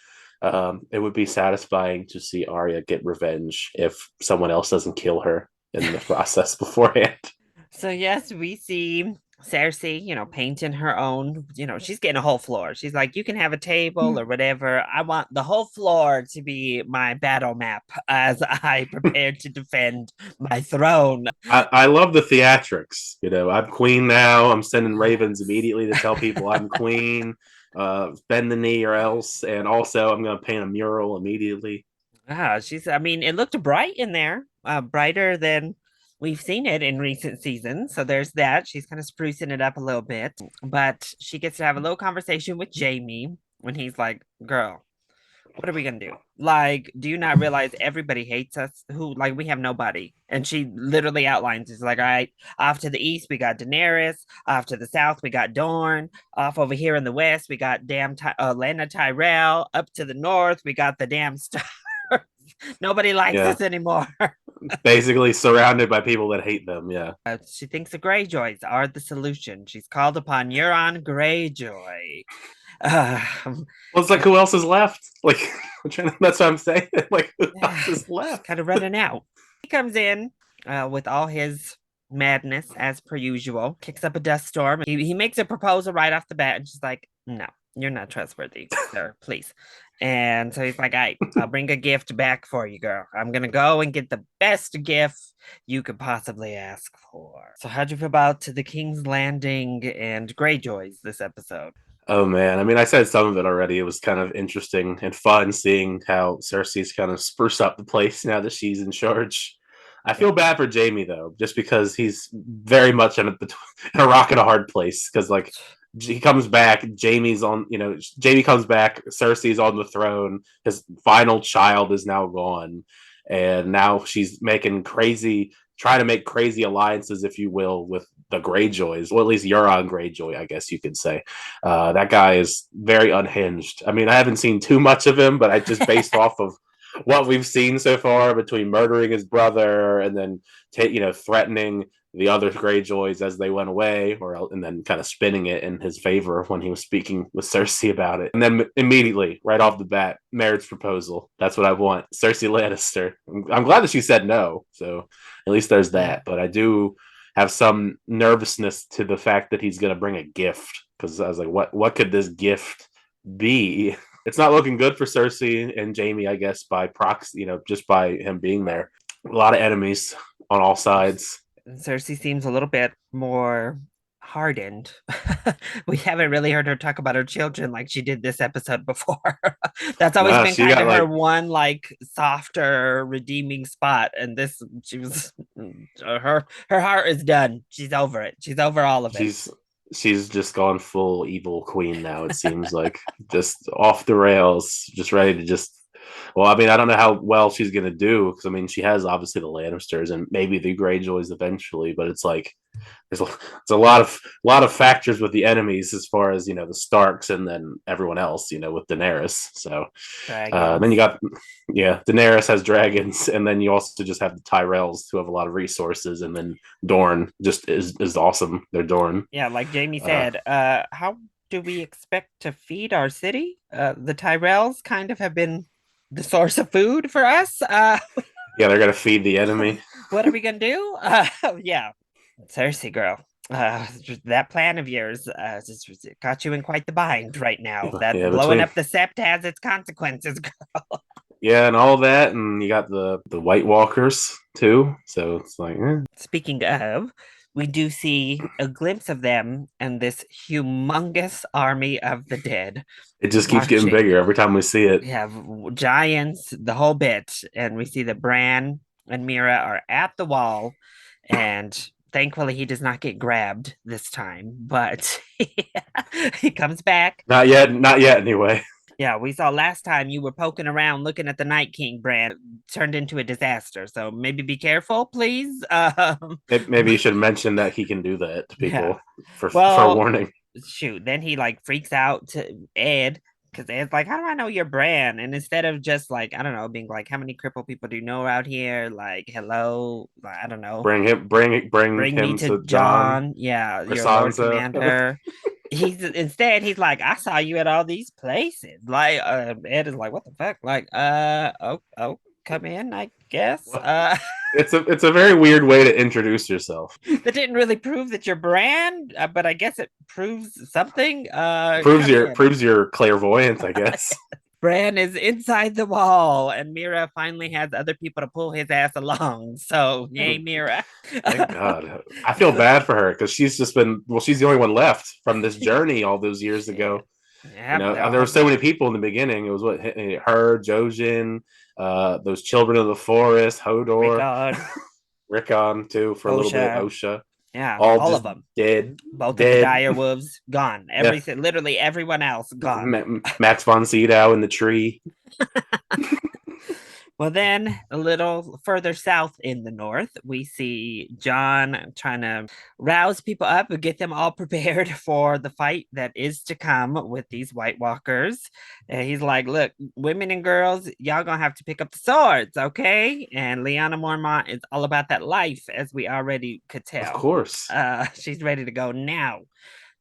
it would be satisfying to see Arya get revenge if someone else doesn't kill her in the process beforehand. So yes, we see Cersei, painting her own, she's getting a whole floor. She's like, you can have a table or whatever. I want the whole floor to be my battle map as I prepare to defend my throne. I love the theatrics. I'm queen now. I'm sending ravens immediately to tell people I'm queen. Bend the knee or else. And also I'm going to paint a mural immediately. It looked bright in there, brighter than we've seen it in recent seasons. So there's that. She's kind of sprucing it up a little bit. But she gets to have a little conversation with Jaime when he's like, girl, what are we going to do? Like, do you not realize everybody hates us? We have nobody. And she literally outlines, it's like, all right, off to the east, we got Daenerys. Off to the south, we got Dorne. Off over here in the west, we got Lena Tyrell. Up to the north, we got the damn Stars. Nobody likes us anymore. Basically surrounded by people that hate them. Yeah. She thinks the Greyjoys are the solution. She's called upon Euron Greyjoy. It's like, who else is left? Like, that's what I'm saying. Like, who else is left? Kind of running out. He comes in with all his madness as per usual, kicks up a dust storm. He makes a proposal right off the bat, and she's like, no, you're not trustworthy, sir, please. And so he's like, I'll bring a gift back for you, girl. I'm going to go and get the best gift you could possibly ask for. So how'd you feel about the King's Landing and Greyjoys this episode? Oh, man. I mean, I said some of it already. It was kind of interesting and fun seeing how Cersei's kind of spruce up the place now that she's in charge. I feel bad for Jaime, though, just because he's very much in a rock and a hard place. Because, like, he comes back, Jaime comes back, Cersei's on the throne, his final child is now gone, and now she's trying to make crazy alliances, if you will, with the Greyjoys, well, at least Euron Greyjoy, I guess you could say. That guy is very unhinged. I mean, I haven't seen too much of him, but I just based off of what we've seen so far between murdering his brother and then threatening the other Greyjoys as they went away, and then kind of spinning it in his favor when he was speaking with Cersei about it. And then immediately, right off the bat, marriage proposal. That's what I want. Cersei Lannister. I'm glad that she said no. So at least there's that. But I do have some nervousness to the fact that he's going to bring a gift, because I was like, what could this gift be? It's not looking good for Cersei and Jaime, I guess, by proxy, just by him being there. A lot of enemies on all sides. Cersei seems a little bit more hardened. We haven't really heard her talk about her children like she did this episode before. That's always been kind of her one softer redeeming spot, and this she was her heart is done. She's over it. She's over all of it. She's just gone full evil queen now. It seems like just off the rails, just ready to just. Well, I mean, I don't know how well she's gonna do, because I mean, she has obviously the Lannisters and maybe the Greyjoys eventually, but it's like there's a lot of factors with the enemies as far as the Starks and then everyone else, with Daenerys. So then you got Daenerys has dragons, and then you also just have the Tyrells who have a lot of resources, and then Dorne just is awesome. They're Dorne. Yeah, like Jaime said, how do we expect to feed our city? The Tyrells kind of have been the source of food for us. Yeah, they're gonna feed the enemy. What are we gonna do? Yeah, Cersei, girl. That plan of yours just got you in quite the bind right now. That blowing up the sept has its consequences, girl. Yeah, and all that, and you got the White Walkers too. So it's like, Speaking of, we do see a glimpse of them and this humongous army of the dead. It just keeps getting bigger every time we see it. We have giants, the whole bit, and we see that Bran and Mira are at the wall, and thankfully he does not get grabbed this time, but he comes back. Not yet anyway. Yeah, we saw last time you were poking around looking at the Night King, Bran. Turned into a disaster, so maybe be careful, please. Maybe you should mention that he can do that to people for warning. Shoot, then he freaks out to Ed, because Ed's like, how do I know your Bran? And instead of just I don't know, being like, how many crippled people do you know out here? Hello, I don't know. Bring him me to John. Yeah, your Lord Commander. Instead he's like, I saw you at all these places. Ed is like, what the fuck? Oh, come in, I guess. It's a very weird way to introduce yourself. That didn't really prove that you're Bran, but I guess it proves something. Proves your clairvoyance, I guess. Bran is inside the wall, and Mira finally has other people to pull his ass along. So, yay, Mira. Thank God. I feel bad for her, because she's just been, she's the only one left from this journey all those years ago. Yeah, there were so many people in the beginning. It was her, Jojen, those children of the forest, Hodor, Rickon too for a little bit, Osha. Yeah, all of them dead. Both of the dire wolves gone. Everything, literally everyone else gone. Max von Sydow in the tree. Well, then a little further south in the north, we see Jon trying to rouse people up and get them all prepared for the fight that is to come with these White Walkers. And he's like, look, women and girls, y'all gonna have to pick up the swords, okay? And Lyanna Mormont is all about that life, as we already could tell. Of course. She's ready to go now.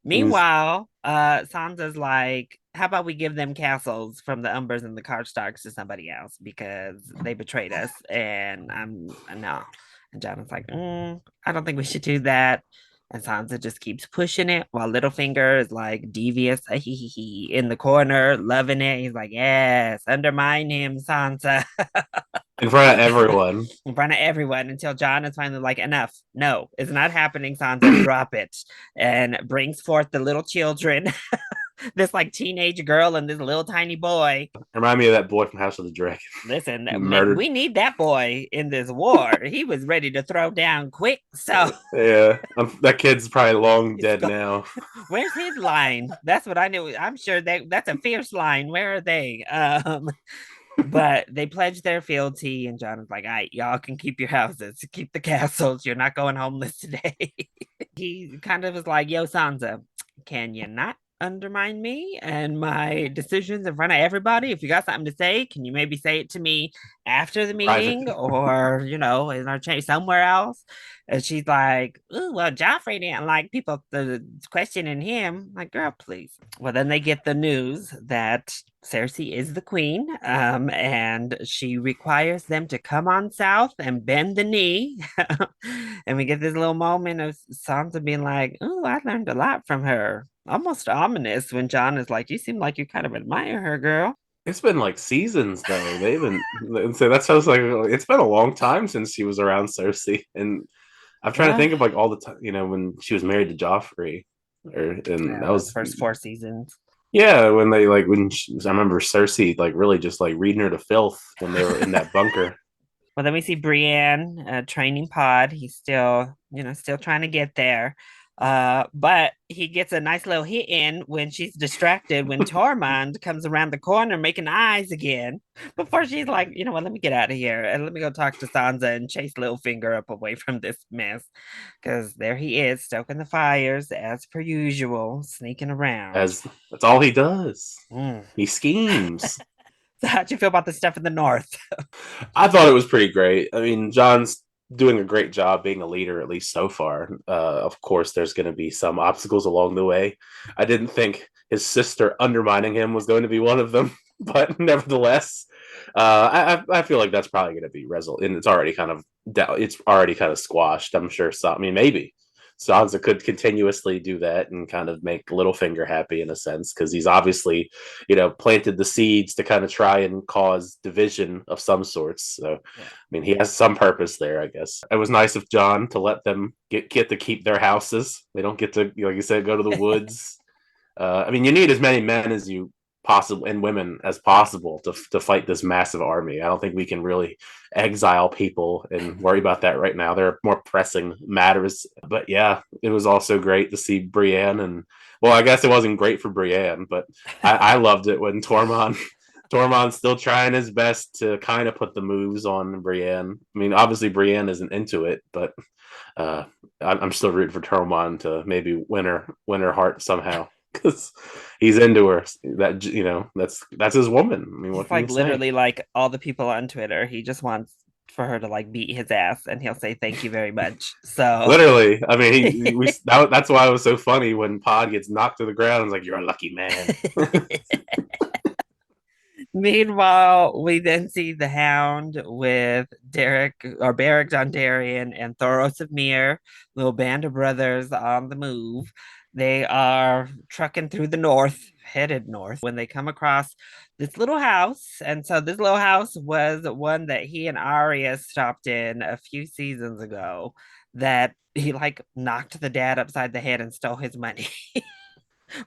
Meanwhile, Sansa's like, how about we give them castles from the Umbers and the Karstarks to somebody else, because they betrayed us, and no. And Jon is like, I don't think we should do that. And Sansa just keeps pushing it, while Littlefinger is like devious in the corner, loving it. He's like, yes, undermine him, Sansa. In front of everyone. In front of everyone, until Jon is finally like, enough. No, it's not happening, Sansa. Drop it. And brings forth the little children. This teenage girl and this little tiny boy. Remind me of that boy from House of the Dragon. Listen, man, we need that boy in this war. He was ready to throw down quick. So yeah, that kid's probably long dead now. Where's his line? That's what I knew. I'm sure that's a fierce line. Where are they? But they pledged their fealty, and Jon was like, all right, y'all can keep your houses, keep the castles. You're not going homeless today. He kind of was like, yo, Sansa, can you not undermine me and my decisions in front of everybody. If you got something to say, can you maybe say it to me after the Private. meeting or, in our change somewhere else? And she's like, "Oh, well, Joffrey didn't like people questioning him." Like, girl, please. Well, then they get the news that Cersei is the queen, and she requires them to come on south and bend the knee. And we get this little moment of Sansa being like, "Oh, I learned a lot from her." Almost ominous when John is like, "You seem like you kind of admire her, girl." It's been like seasons though. They haven't. So that sounds like it's been a long time since she was around Cersei, and I'm trying to Yeah. think of like all the time, when she was married to Joffrey, and that Yeah, the was first 4 seasons. yeah, when they like I remember Cersei like really just like reading her to filth when they were in that bunker. Well, then we see Brienne training Pod. He's still, still trying to get there. But he gets a nice little hit in when she's distracted when Tormund comes around the corner making eyes again. Before she's like, you know what, let me get out of here and let me go talk to Sansa and chase Littlefinger up away from this mess. Because there he is, stoking the fires as per usual, sneaking around. As that's all he does. Mm. He schemes. So how'd you feel about the stuff in the north? I thought it was pretty great. I mean, John's doing a great job being a leader, at least so far. Of course, there's going to be some obstacles along the way. I didn't think his sister undermining him was going to be one of them, but nevertheless, I feel like that's probably going to be result, and it's already kind of squashed. I'm sure. So, I mean, maybe Sansa could continuously do that and kind of make Littlefinger happy in a sense because he's obviously, planted the seeds to kind of try and cause division of some sorts. So, Yeah. I mean, he has some purpose there, I guess. It was nice of John to let them get to keep their houses. They don't get to, like you said, go to the woods. I mean, you need as many men as you possible and women as possible to fight this massive army. I don't think we can really exile people and worry about that right now. There are more pressing matters. But yeah, it was also great to see Brienne, and well, I guess it wasn't great for Brienne, but I loved it when Tormund's still trying his best to kind of put the moves on Brienne. I mean, obviously Brienne isn't into it, but I'm still rooting for Tormund to maybe win her heart somehow because he's into her. That's his woman. I mean, what He's can you like say? literally like all the people on Twitter. He just wants for her to like beat his ass and he'll say thank you very much. So Literally, I mean, that's why it was so funny when Pod gets knocked to the ground. It's like you're a lucky man. Meanwhile, we then see the Hound with Beric Dondarrion and Thoros of Myr, little band of brothers on the move. They are trucking through the north, headed north, when they come across this little house. And so this little house was one that he and Arya stopped in a few seasons ago that he like knocked the dad upside the head and stole his money.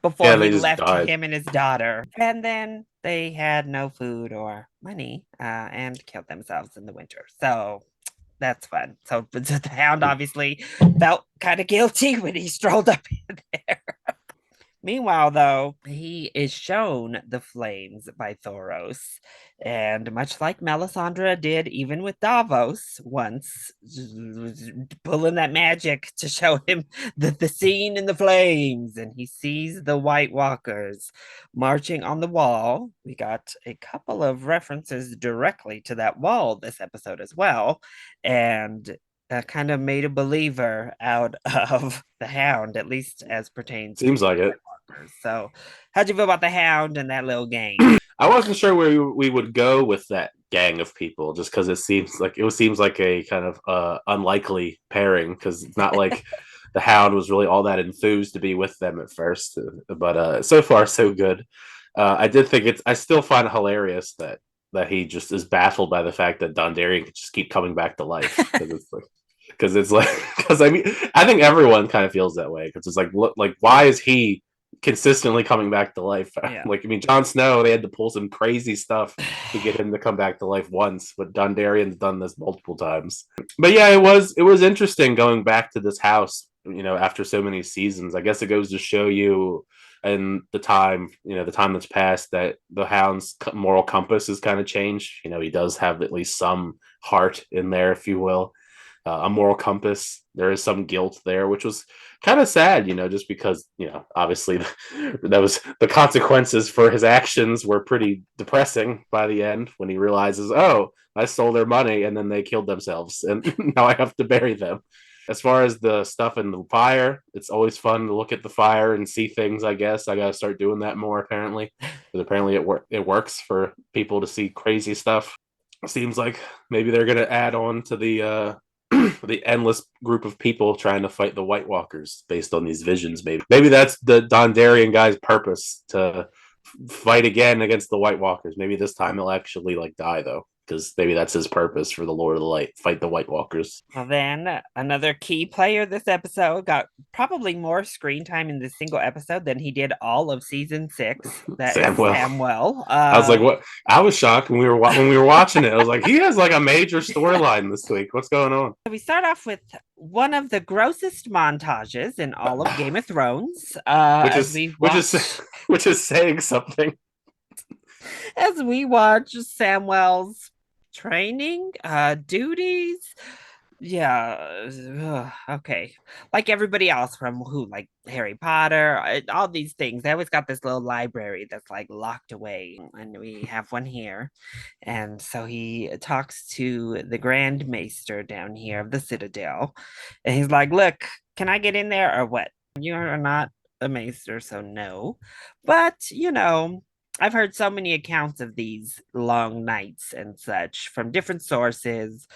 Before Yeah, he they just left died. him and his daughter. And then they had no food or money and killed themselves in the winter. So that's fun. So the Hound obviously felt kind of guilty when he strolled up in there. Meanwhile, though, he is shown the flames by Thoros. And much like Melisandre did even with Davos once, pulling that magic to show him the scene in the flames. And he sees the White Walkers marching on the wall. We got a couple of references directly to that wall this episode as well. And kind of made a believer out of the Hound, at least as pertains Seems like it. So, how'd you feel about the Hound and that little gang? I wasn't sure where we would go with that gang of people, just because it seems like a kind of unlikely pairing, because it's not like the Hound was really all that enthused to be with them at first. But so far so good. I did think I still find it hilarious that he just is baffled by the fact that Dondarrion could just keep coming back to life because I mean I think everyone kind of feels that way because it's like why is he consistently coming back to life? Yeah. Like I mean Jon Snow, they had to pull some crazy stuff to get him to come back to life once, but Dondarrion's done this multiple times. But yeah, it was interesting going back to this house, after so many seasons. I guess it goes to show you and the time that's passed that the Hound's moral compass has kind of changed. He does have at least some heart in there, if you will. a moral compass. There is some guilt there, which was kind of sad, just because, obviously that was the consequences for his actions were pretty depressing by the end when he realizes, oh, I stole their money and then they killed themselves and now I have to bury them. As far as the stuff in the fire, it's always fun to look at the fire and see things, I guess. I got to start doing that more, apparently. Because apparently it works for people to see crazy stuff. It seems like maybe they're going to add on to the endless group of people trying to fight the White Walkers based on these visions. Maybe that's the Dondarrion guy's purpose, to fight again against the White Walkers. Maybe this time he'll actually die, though, because maybe that's his purpose for the Lord of the Light: fight the White Walkers. Well, then another key player this episode got probably more screen time in this single episode than he did all of season 6. That Samuel. is Samuel. I was like, what? I was shocked when we were watching it. I was like, he has a major storyline this week. What's going on? We start off with one of the grossest montages in all of Game of Thrones. Which is saying something. As we watch Samuel's training, duties. Yeah, okay. Like everybody else from like Harry Potter, all these things. They always got this little library that's locked away, and we have one here. And so he talks to the Grand Maester down here of the Citadel, and he's like, "Look, can I get in there or what? You are not a Maester, so no. But I've heard so many accounts of these long nights and such from different sources.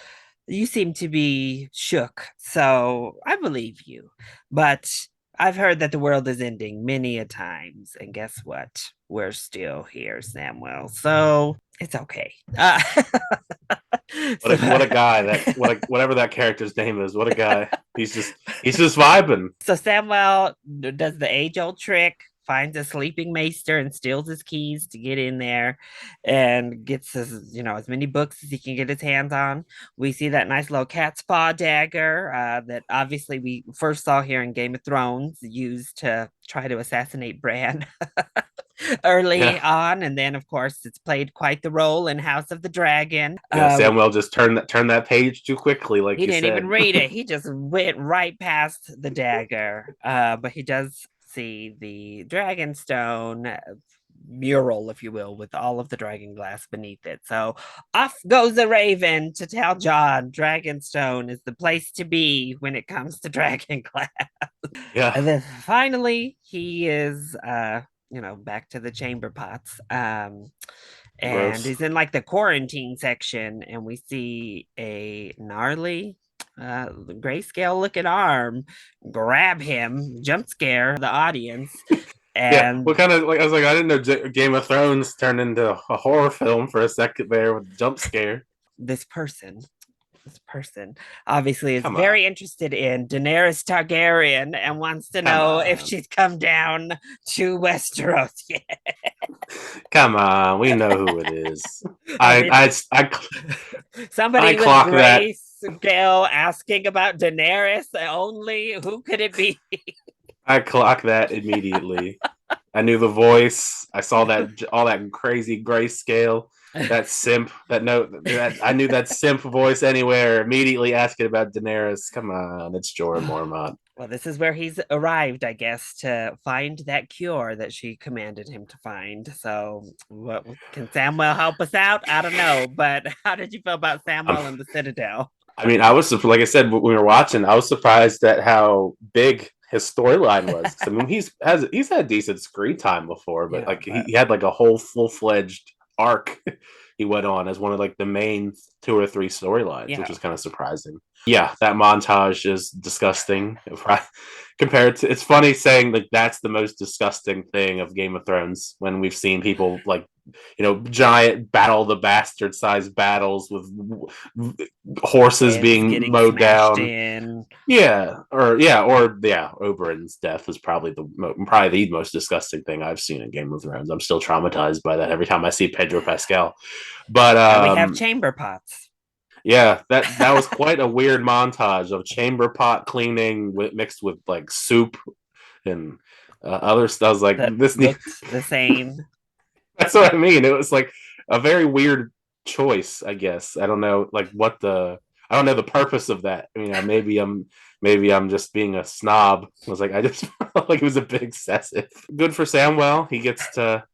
You seem to be shook, so I believe you. But I've heard that the world is ending many a times, and guess what? We're still here, Samuel. So it's okay." What a guy! Whatever that character's name is, what a guy! He's just vibing. So Samuel does the age-old trick, finds a sleeping maester and steals his keys to get in there, and gets as many books as he can get his hands on. We see that nice little cat's paw dagger that obviously we first saw here in Game of Thrones, used to try to assassinate Bran early on, and then of course it's played quite the role in House of the Dragon. Samuel just turned that page too quickly, like he didn't even read it. He just went right past the dagger. But he does see the Dragonstone mural, if you will, with all of the dragon glass beneath it. So off goes the Raven to tell Jon Dragonstone is the place to be when it comes to dragon glass. Yeah. And then finally he is back to the chamber pots. And he's in the quarantine section, and we see a gnarly grayscale looking arm grab him, jump scare the audience. And what kind of I was like, I didn't know Game of Thrones turned into a horror film for a second there with a jump scare. This person obviously is very interested in Daenerys Targaryen and wants to know if she's come down to Westeros yet. Come on, we know who it is. Somebody with grayscale asking about Daenerys only. Who could it be? I clocked that immediately. I knew the voice. I saw all that crazy grayscale. That simp. I knew that simp voice anywhere. Immediately asking about Daenerys. Come on, it's Jorah Mormont. Well, this is where he's arrived, I guess, to find that cure that she commanded him to find. So, what can Samuel help us out? I don't know, but how did you feel about Samuel and the Citadel? I mean, I was, like I said when we were watching, I was surprised at how big his storyline was. I mean, he's had decent screen time before, but he had a whole full-fledged arc he went on as one of the main 2 or 3 storylines, which was kind of surprising. Yeah, that montage is disgusting. Compared to, it's funny saying that's the most disgusting thing of Game of Thrones when we've seen people giant battle the bastard sized battles with horses being mowed down. Oberyn's death was probably the most disgusting thing I've seen in Game of Thrones. I'm still traumatized by that every time I see Pedro Pascal. But we have chamber pots. Yeah, that was quite a weird montage of chamber pot cleaning mixed with soup and other stuff. I was like, this looked the same. That's what I mean. It was a very weird choice, I guess. I don't know what the I don't know the purpose of that. Maybe I'm just being a snob. I was like, I just felt like it was a bit excessive. Good for Samwell. He gets to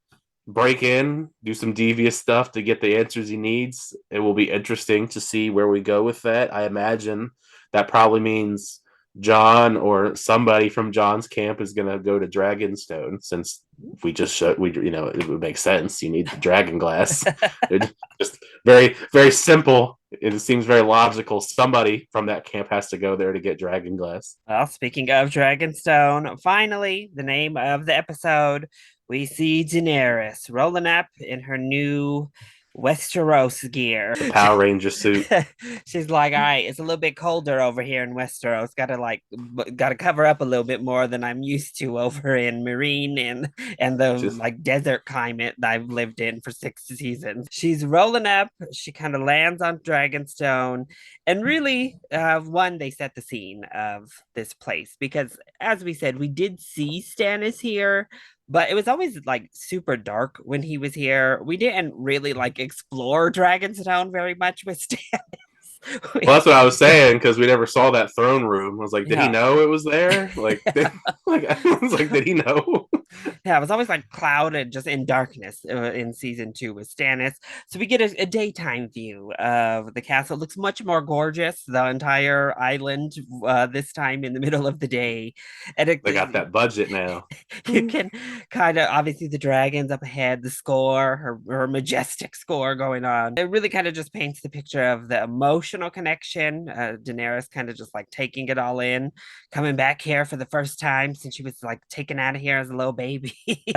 break in, do some devious stuff to get the answers he needs. It will be interesting to see where we go with that. I imagine that probably means John or somebody from John's camp is going to go to Dragonstone, since we just showed it would make sense. You need the dragon glass. It's just very very simple. It seems very logical. Somebody from that camp has to go there to get dragon glass. Well, speaking of Dragonstone, finally, the name of the episode, we see Daenerys rolling up in her new Westeros gear. The Power Ranger suit. She's like, all right, it's a little bit colder over here in Westeros. Gotta cover up a little bit more than I'm used to over in Marine and the like desert climate that I've lived in for 6 seasons. She's rolling up. She kind of lands on Dragonstone, and really, one, they set the scene of this place because, as we said, we did see Stannis here, but it was always like super dark when he was here. We didn't really like explore Dragonstone very much with Stannis. Well, that's what I was saying, because we never saw that throne room. I was like, did he Yeah. know it was there? Like, I was like, did he know? Yeah, it was always like clouded, just in darkness in season 2 with Stannis. So we get a daytime view of the castle. It looks much more gorgeous. The entire island, this time in the middle of the day, and They got that budget now. you can kind of, obviously, the dragons up ahead, the score, her majestic score going on. It really kind of just paints the picture of the emotional connection. Daenerys kind of just like taking it all in, coming back here for the first time since she was like taken out of here as a little baby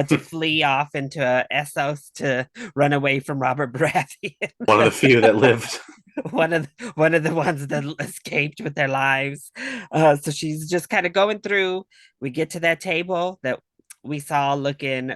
to flee off into Essos to run away from Robert Baratheon. One of the few that lived. one of the ones that escaped with their lives. So she's just kind of going through. We get to that table that we saw looking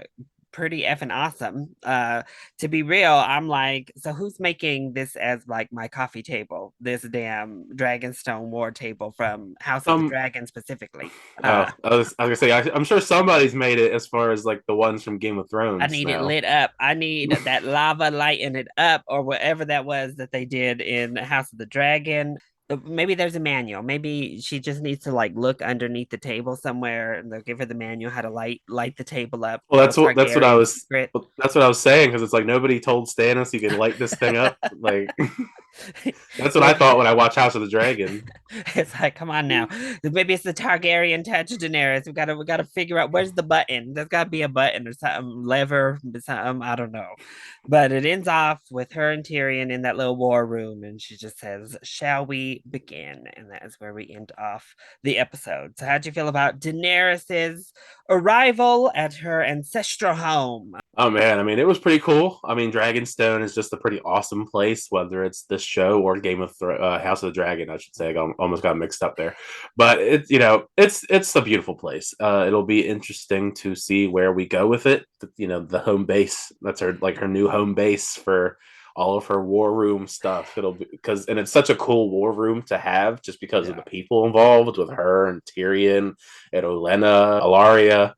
pretty effing awesome. To be real, I'm like, so who's making this as like my coffee table? This damn Dragonstone war table from House of the Dragon specifically. I was gonna say, I'm sure somebody's made it, as far as like the ones from Game of Thrones. I need it lit up. I need that lava lighting it up, or whatever that was that they did in House of the Dragon. Maybe there's a manual. Maybe she just needs to like look underneath the table somewhere, and they'll give her the manual how to light the table up. Well, that's what I was. That's what I was saying, because it's like nobody told Stannis you can light this thing up. Like, that's what I thought when I watched House of the Dragon. It's like, come on now. Maybe it's the Targaryen touch of Daenerys. We gotta figure out where's the button. There's gotta be a button or something, lever, something. I don't know. But it ends off with her and Tyrion in that little war room, and she just says, "Shall we begin?" And that is where we end off the episode. So, how'd you feel about Daenerys's arrival at her ancestral home? Oh man, I mean, it was pretty cool. I mean, Dragonstone is just a pretty awesome place, whether it's this show or House of the Dragon, I should say. Almost got mixed up there, but it's a beautiful place. It'll be interesting to see where we go with it. The home base. That's her new home base for all of her war room stuff. It'll be and it's such a cool war room to have, just because of the people involved with her and Tyrion and Olenna, Alaria.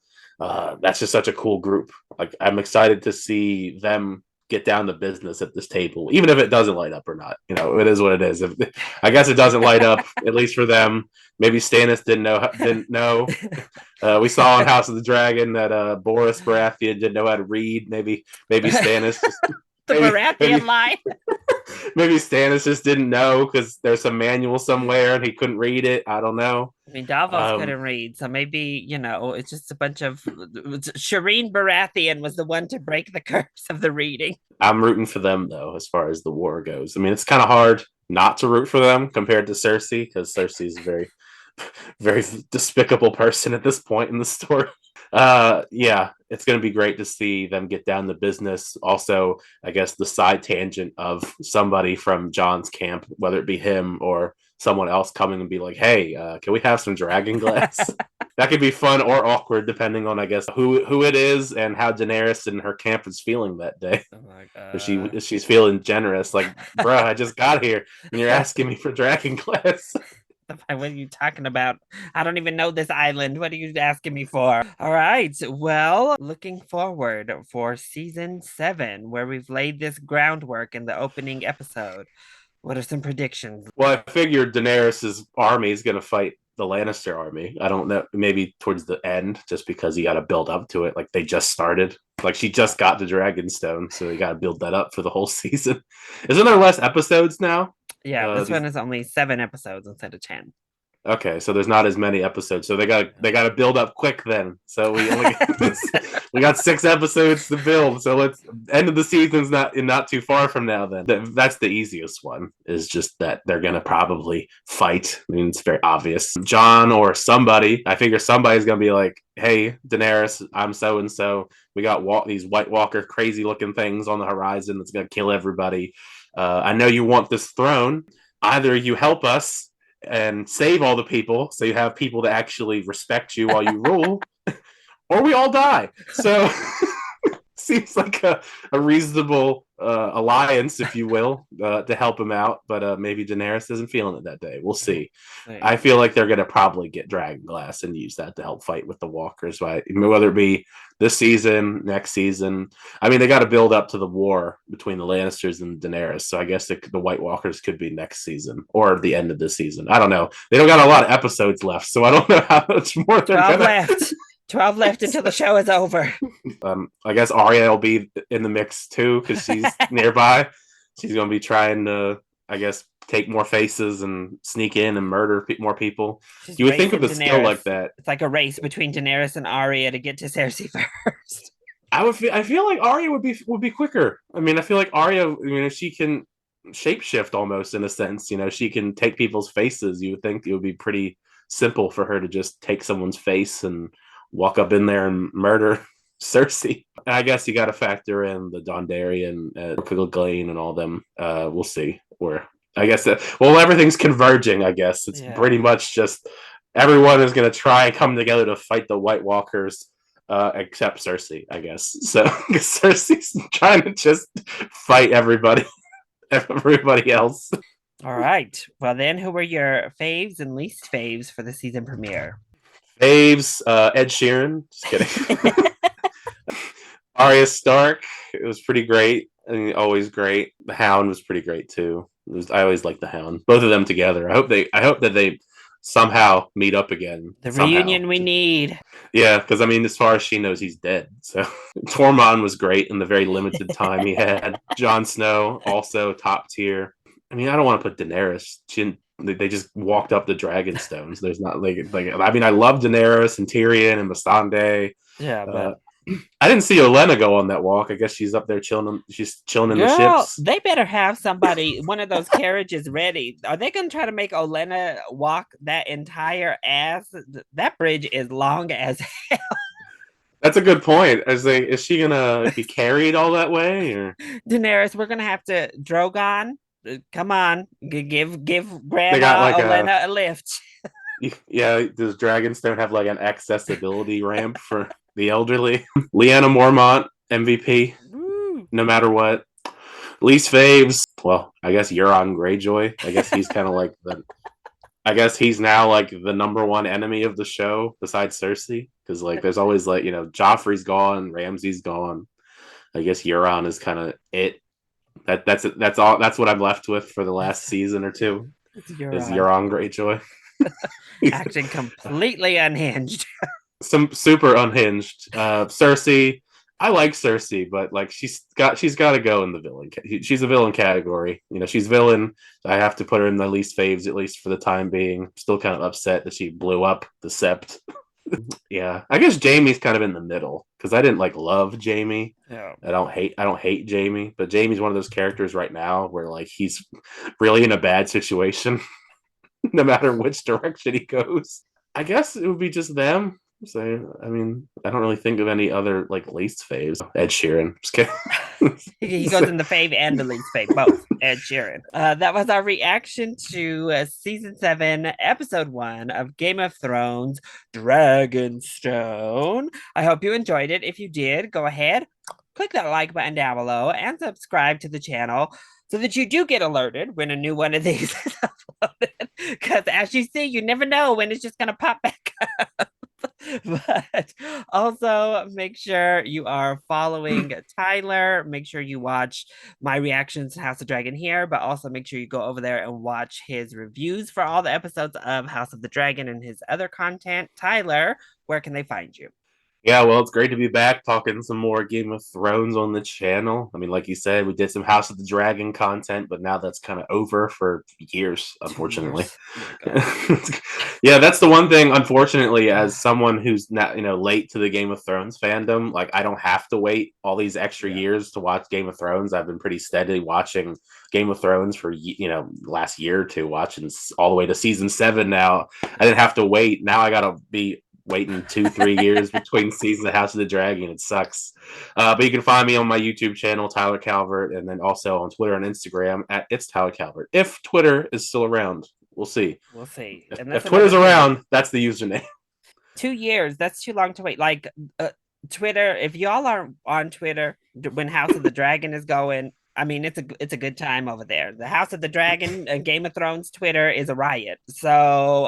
That's just such a cool group. Like, I'm excited to see them get down to business at this table, even if it doesn't light up or not. It is what it is. I guess it doesn't light up, at least for them. Maybe Stannis didn't know. We saw in House of the Dragon that Boris Baratheon didn't know how to read. Maybe Stannis just, the Baratheon line. Maybe Stannis just didn't know, because there's some manual somewhere and he couldn't read it. I don't know. I mean, Davos couldn't read, so maybe, it's just a bunch of... Shireen Baratheon was the one to break the curse of the reading. I'm rooting for them, though, as far as the war goes. I mean, it's kind of hard not to root for them compared to Cersei, because Cersei is a very, very despicable person at this point in the story. Yeah, it's going to be great to see them get down to business. Also, I guess the side tangent of somebody from John's camp, whether it be him or someone else, coming and be like, hey, can we have some dragon glass? That could be fun or awkward, depending on, I guess, who it is and how Daenerys and her camp is feeling that day. Oh my If she's feeling generous, like, bruh, I just got here and you're asking me for dragon glass. What are you talking about? I don't even know this island. What are you asking me for? All right. Well, looking forward for season 7, where we've laid this groundwork in the opening episode. What are some predictions? Well, I figured Daenerys' army is going to fight the Lannister army. I don't know, maybe towards the end, just because you got to build up to it. Like they just started. Like she just got the Dragonstone, so you got to build that up for the whole season. Isn't there less episodes now? Yeah, this one is only 7 episodes instead of 10. Okay, so there's not as many episodes, so they got to build up quick then. So we only we got 6 episodes to build. So let's end of the season's not too far from now. Then that's the easiest one. Is just that they're gonna probably fight. I mean, it's very obvious. John or somebody. I figure somebody's gonna be like, "Hey, Daenerys, I'm so and so. We got these White Walker crazy looking things on the horizon that's gonna kill everybody. I know you want this throne. Either you help us." And save all the people, so you have people that actually respect you while you rule, or we all die. So seems like a reasonable alliance, if you will, to help him out. But maybe Daenerys isn't feeling it that day. We'll see. Right. I feel like they're going to probably get Dragonglass and use that to help fight with the Walkers, right? Whether it be this season, next season. I mean, they got to build up to the war between the Lannisters and Daenerys. So I guess the White Walkers could be next season or the end of this season. I don't know. They don't got a lot of episodes left, so I don't know how much more they're 12 gonna... left. 12 left until the show is over. I guess Arya will be in the mix too because she's nearby. She's going to be trying to, I guess, take more faces and sneak in and murder more people. You would think of a skill like that. It's like a race between Daenerys and Arya to get to Cersei first. I feel like Arya would be quicker. I mean, I feel like Arya, if she can shapeshift almost in a sense, she can take people's faces. You would think it would be pretty simple for her to just take someone's face and walk up in there and murder Cersei. And I guess you got to factor in the Dondarrion, Clegane, and all them. We'll see where. I guess everything's converging. I guess it's pretty much just everyone is going to try and come together to fight the White Walkers, except Cersei. I guess so. Cersei's trying to just fight everybody else. All right. Well, then, who were your faves and least faves for the season premiere? Faves, Ed Sheeran. Just kidding. Arya Stark. It was pretty great. I mean, always great. The Hound was pretty great too. I always like the Hound. Both of them together. I hope that they somehow meet up again. The reunion we need. Yeah, because I mean, as far as she knows, he's dead. So Tormund was great in the very limited time he had. Jon Snow also top tier. I mean, I don't want to put Daenerys. They just walked up the Dragonstones. There's not like I mean, I love Daenerys and Tyrion and Missandei. Yeah, but I didn't see Olenna go on that walk. I guess she's up there chilling. She's chilling in the ships. They better have somebody, one of those carriages ready. Are they going to try to make Olenna walk that entire ass? That bridge is long as hell. That's a good point. Is she gonna be carried all that way? Or Daenerys, we're gonna have to Drogon. Come on, give Grandma Olenna a lift. Yeah, does Dragonstone have like an accessibility ramp for the elderly? Lyanna Mormont, MVP, no matter what. Least faves, well, I guess Euron Greyjoy. I guess he's kind of like I guess he's now like the number one enemy of the show besides Cersei, because like there's always like Joffrey's gone, Ramsay's gone. I guess Euron is kind of it. That's what I'm left with for the last season or two. Is Euron Greyjoy. Acting completely unhinged. Some super unhinged. Cersei, I like Cersei, but like she's got to go in the villain. She's a villain category. She's villain. I have to put her in the least faves, at least for the time being. Still kind of upset that she blew up the Sept. Yeah, I guess Jaime's kind of in the middle because I didn't love Jaime. Yeah. I don't hate Jaime, but Jaime's one of those characters right now where like he's really in a bad situation, no matter which direction he goes. I guess it would be just them. So I mean, I don't really think of any other least faves. Ed Sheeran. Just kidding. He goes in the fave and the least fave, both. Ed Sheeran. That was our reaction to season 7, episode 1 of Game of Thrones Dragonstone. I hope you enjoyed it. If you did, go ahead, click that like button down below and subscribe to the channel so that you do get alerted when a new one of these is uploaded. Because as you see, you never know when it's just going to pop back up. But also make sure you are following Tyler. Make sure you watch my reactions to House of Dragon here, but also make sure you go over there and watch his reviews for all the episodes of House of the Dragon and his other content. Tyler, where can they find you? Yeah, well, it's great to be back talking some more Game of Thrones on the channel. I mean, like you said, we did some House of the Dragon content, but now that's kind of over for years, 2 unfortunately. years. Oh my God. Yeah, that's the one thing, unfortunately, as someone who's not, late to the Game of Thrones fandom, like I don't have to wait all these extra years to watch Game of Thrones. I've been pretty steadily watching Game of Thrones for, last year or two, watching all the way to season 7 now. I didn't have to wait. Now I gotta be waiting 2-3 years between seasons of House of the Dragon. It sucks. But you can find me on my YouTube channel, Tyler Calvert, and then also on Twitter and Instagram at It's Tyler Calvert. If Twitter is still around, we'll see. We'll see. If Twitter's around, that's the username. 2 years. That's too long to wait. Like Twitter, if y'all are on Twitter when House of the Dragon is going, I mean, it's a good time over there. The House of the Dragon, Game of Thrones Twitter is a riot. So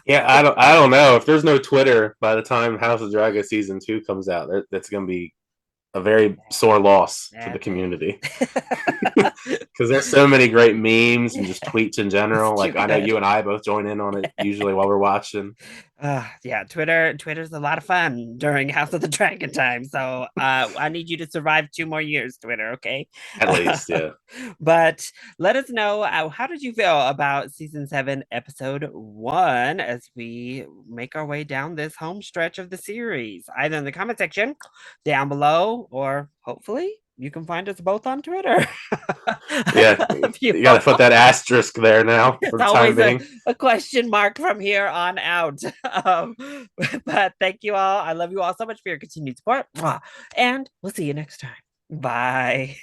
yeah, I don't know if there's no Twitter by the time House of the Dragon season 2 comes out. That's going to be a very sore loss to the community because there's so many great memes and just tweets in general. Like I know you and I both join in on it usually while we're watching. Yeah, Twitter's a lot of fun during House of the Dragon time. So I need you to survive 2 more years, Twitter, okay? At least, yeah. But let us know, how did you feel about season 7, episode 1, as we make our way down this home stretch of the series? Either in the comment section down below, or hopefully you can find us both on Twitter. Yeah, you got to put that asterisk there now for the time being. A question mark from here on out. But thank you all. I love you all so much for your continued support. And we'll see you next time. Bye.